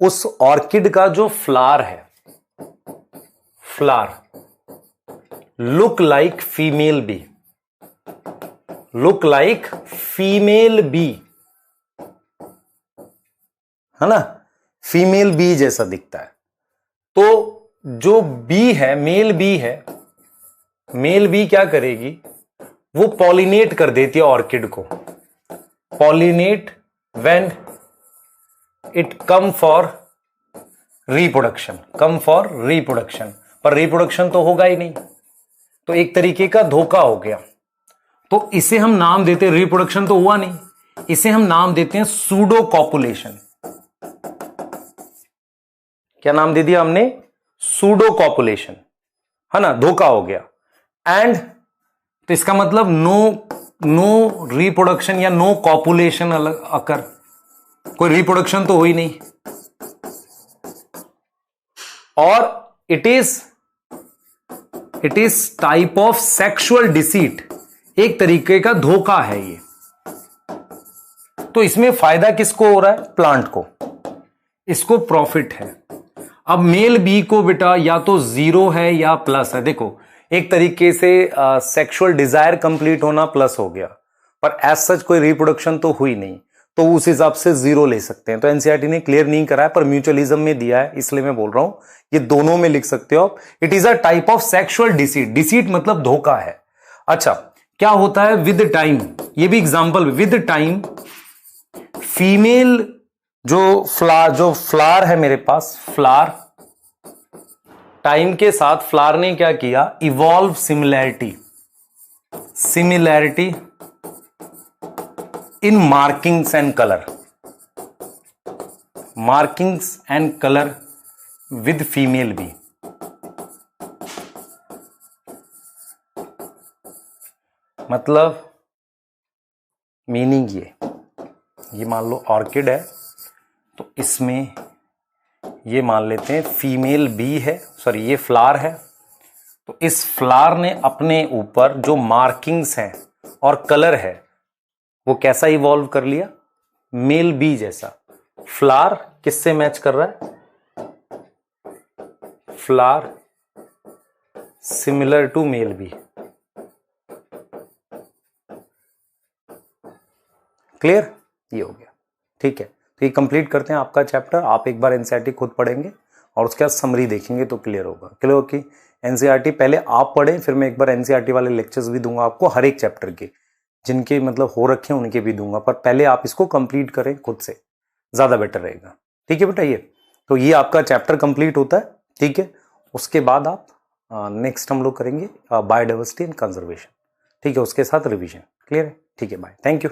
उस ऑर्किड का जो फ्लावर है, flower look like female bee, look like female bee, है ना, फीमेल बी जैसा दिखता है। तो जो बी है, मेल बी है, मेल बी क्या करेगी? वो पॉलिनेट कर देती है ऑर्किड को। Pollinate when it come for reproduction, come for reproduction, पर रिप्रोडक्शन तो होगा ही नहीं, तो एक तरीके का धोखा हो गया। तो इसे हम नाम देते हैं, रिप्रोडक्शन तो हुआ नहीं, इसे हम नाम देते हैं सूडो कॉपुलेशन। क्या नाम दे दिया हमने? सूडो कॉपुलेशन, है ना, धोखा हो गया। एंड तो इसका मतलब नो रिप्रोडक्शन या नो कॉपुलेशन अकर, कोई रिप्रोडक्शन तो हुई नहीं, और it is type of sexual deceit, एक तरीके का धोखा है ये। तो इसमें फायदा किसको हो रहा है? प्लांट को, इसको प्रॉफिट है। अब मेल बी को बेटा या तो 0 है या प्लस है। देखो एक तरीके से सेक्सुअल डिजायर कंप्लीट होना प्लस हो गया, पर एज सच कोई रिप्रोडक्शन तो हुई नहीं, तो उस हिसाब से 0 ले सकते हैं। तो एनसीईआरटी ने क्लियर नहीं करा है, पर म्यूचुअलिज्म में दिया है, इसलिए मैं बोल रहा हूं, ये दोनों में लिख सकते हो आप। It is a type of sexual deceit, deceit मतलब धोखा है। अच्छा, क्या होता है विद टाइम? ये भी एग्जांपल, विद टाइम फीमेल जो फ्लावर है मेरे पास, फ्लावर, टाइम के साथ फ्लावर ने क्या किया? Evolve similarity, similarity in markings and colour, markings and colour with female bee. मतलब मीनिंग ये मान लो ऑर्किड है, तो इसमें ये मान लेते हैं फीमेल बी है, सॉरी ये फ्लावर है, तो इस फ्लावर ने अपने ऊपर जो मार्किंग्स हैं और कलर है वो कैसा इवॉल्व कर लिया? मेल बी जैसा। फ्लावर किससे मैच कर रहा है? Flower similar to male bee. Clear? ये हो गया। ठीक है, तो ये कंप्लीट करते हैं आपका चैप्टर। आप एक बार एनसीईआरटी खुद पढ़ेंगे और उसके बाद समरी देखेंगे तो क्लियर होगा। क्लियर कि एनसीईआरटी पहले आप पढ़ें, फिर मैं एक बार एनसीईआरटी वाले लेक्चर्स भी दूंगा आपको, हर एक चैप्टर के, जिनके मतलब हो रखे हैं उनके भी दूंगा, पर पहले आप इसको कंप्लीट करें खुद से, ज्यादा बेटर रहेगा। ठीक है बेटा, ये आपका चैप्टर कंप्लीट होता है। ठीक है, उसके बाद आप नेक्स्ट हम लोग करेंगे बायोडाइवर्सिटी एंड कंजर्वेशन। ठीक है, उसके साथ रिवीजन। क्लियर है? ठीक है, बाय, थैंक यू।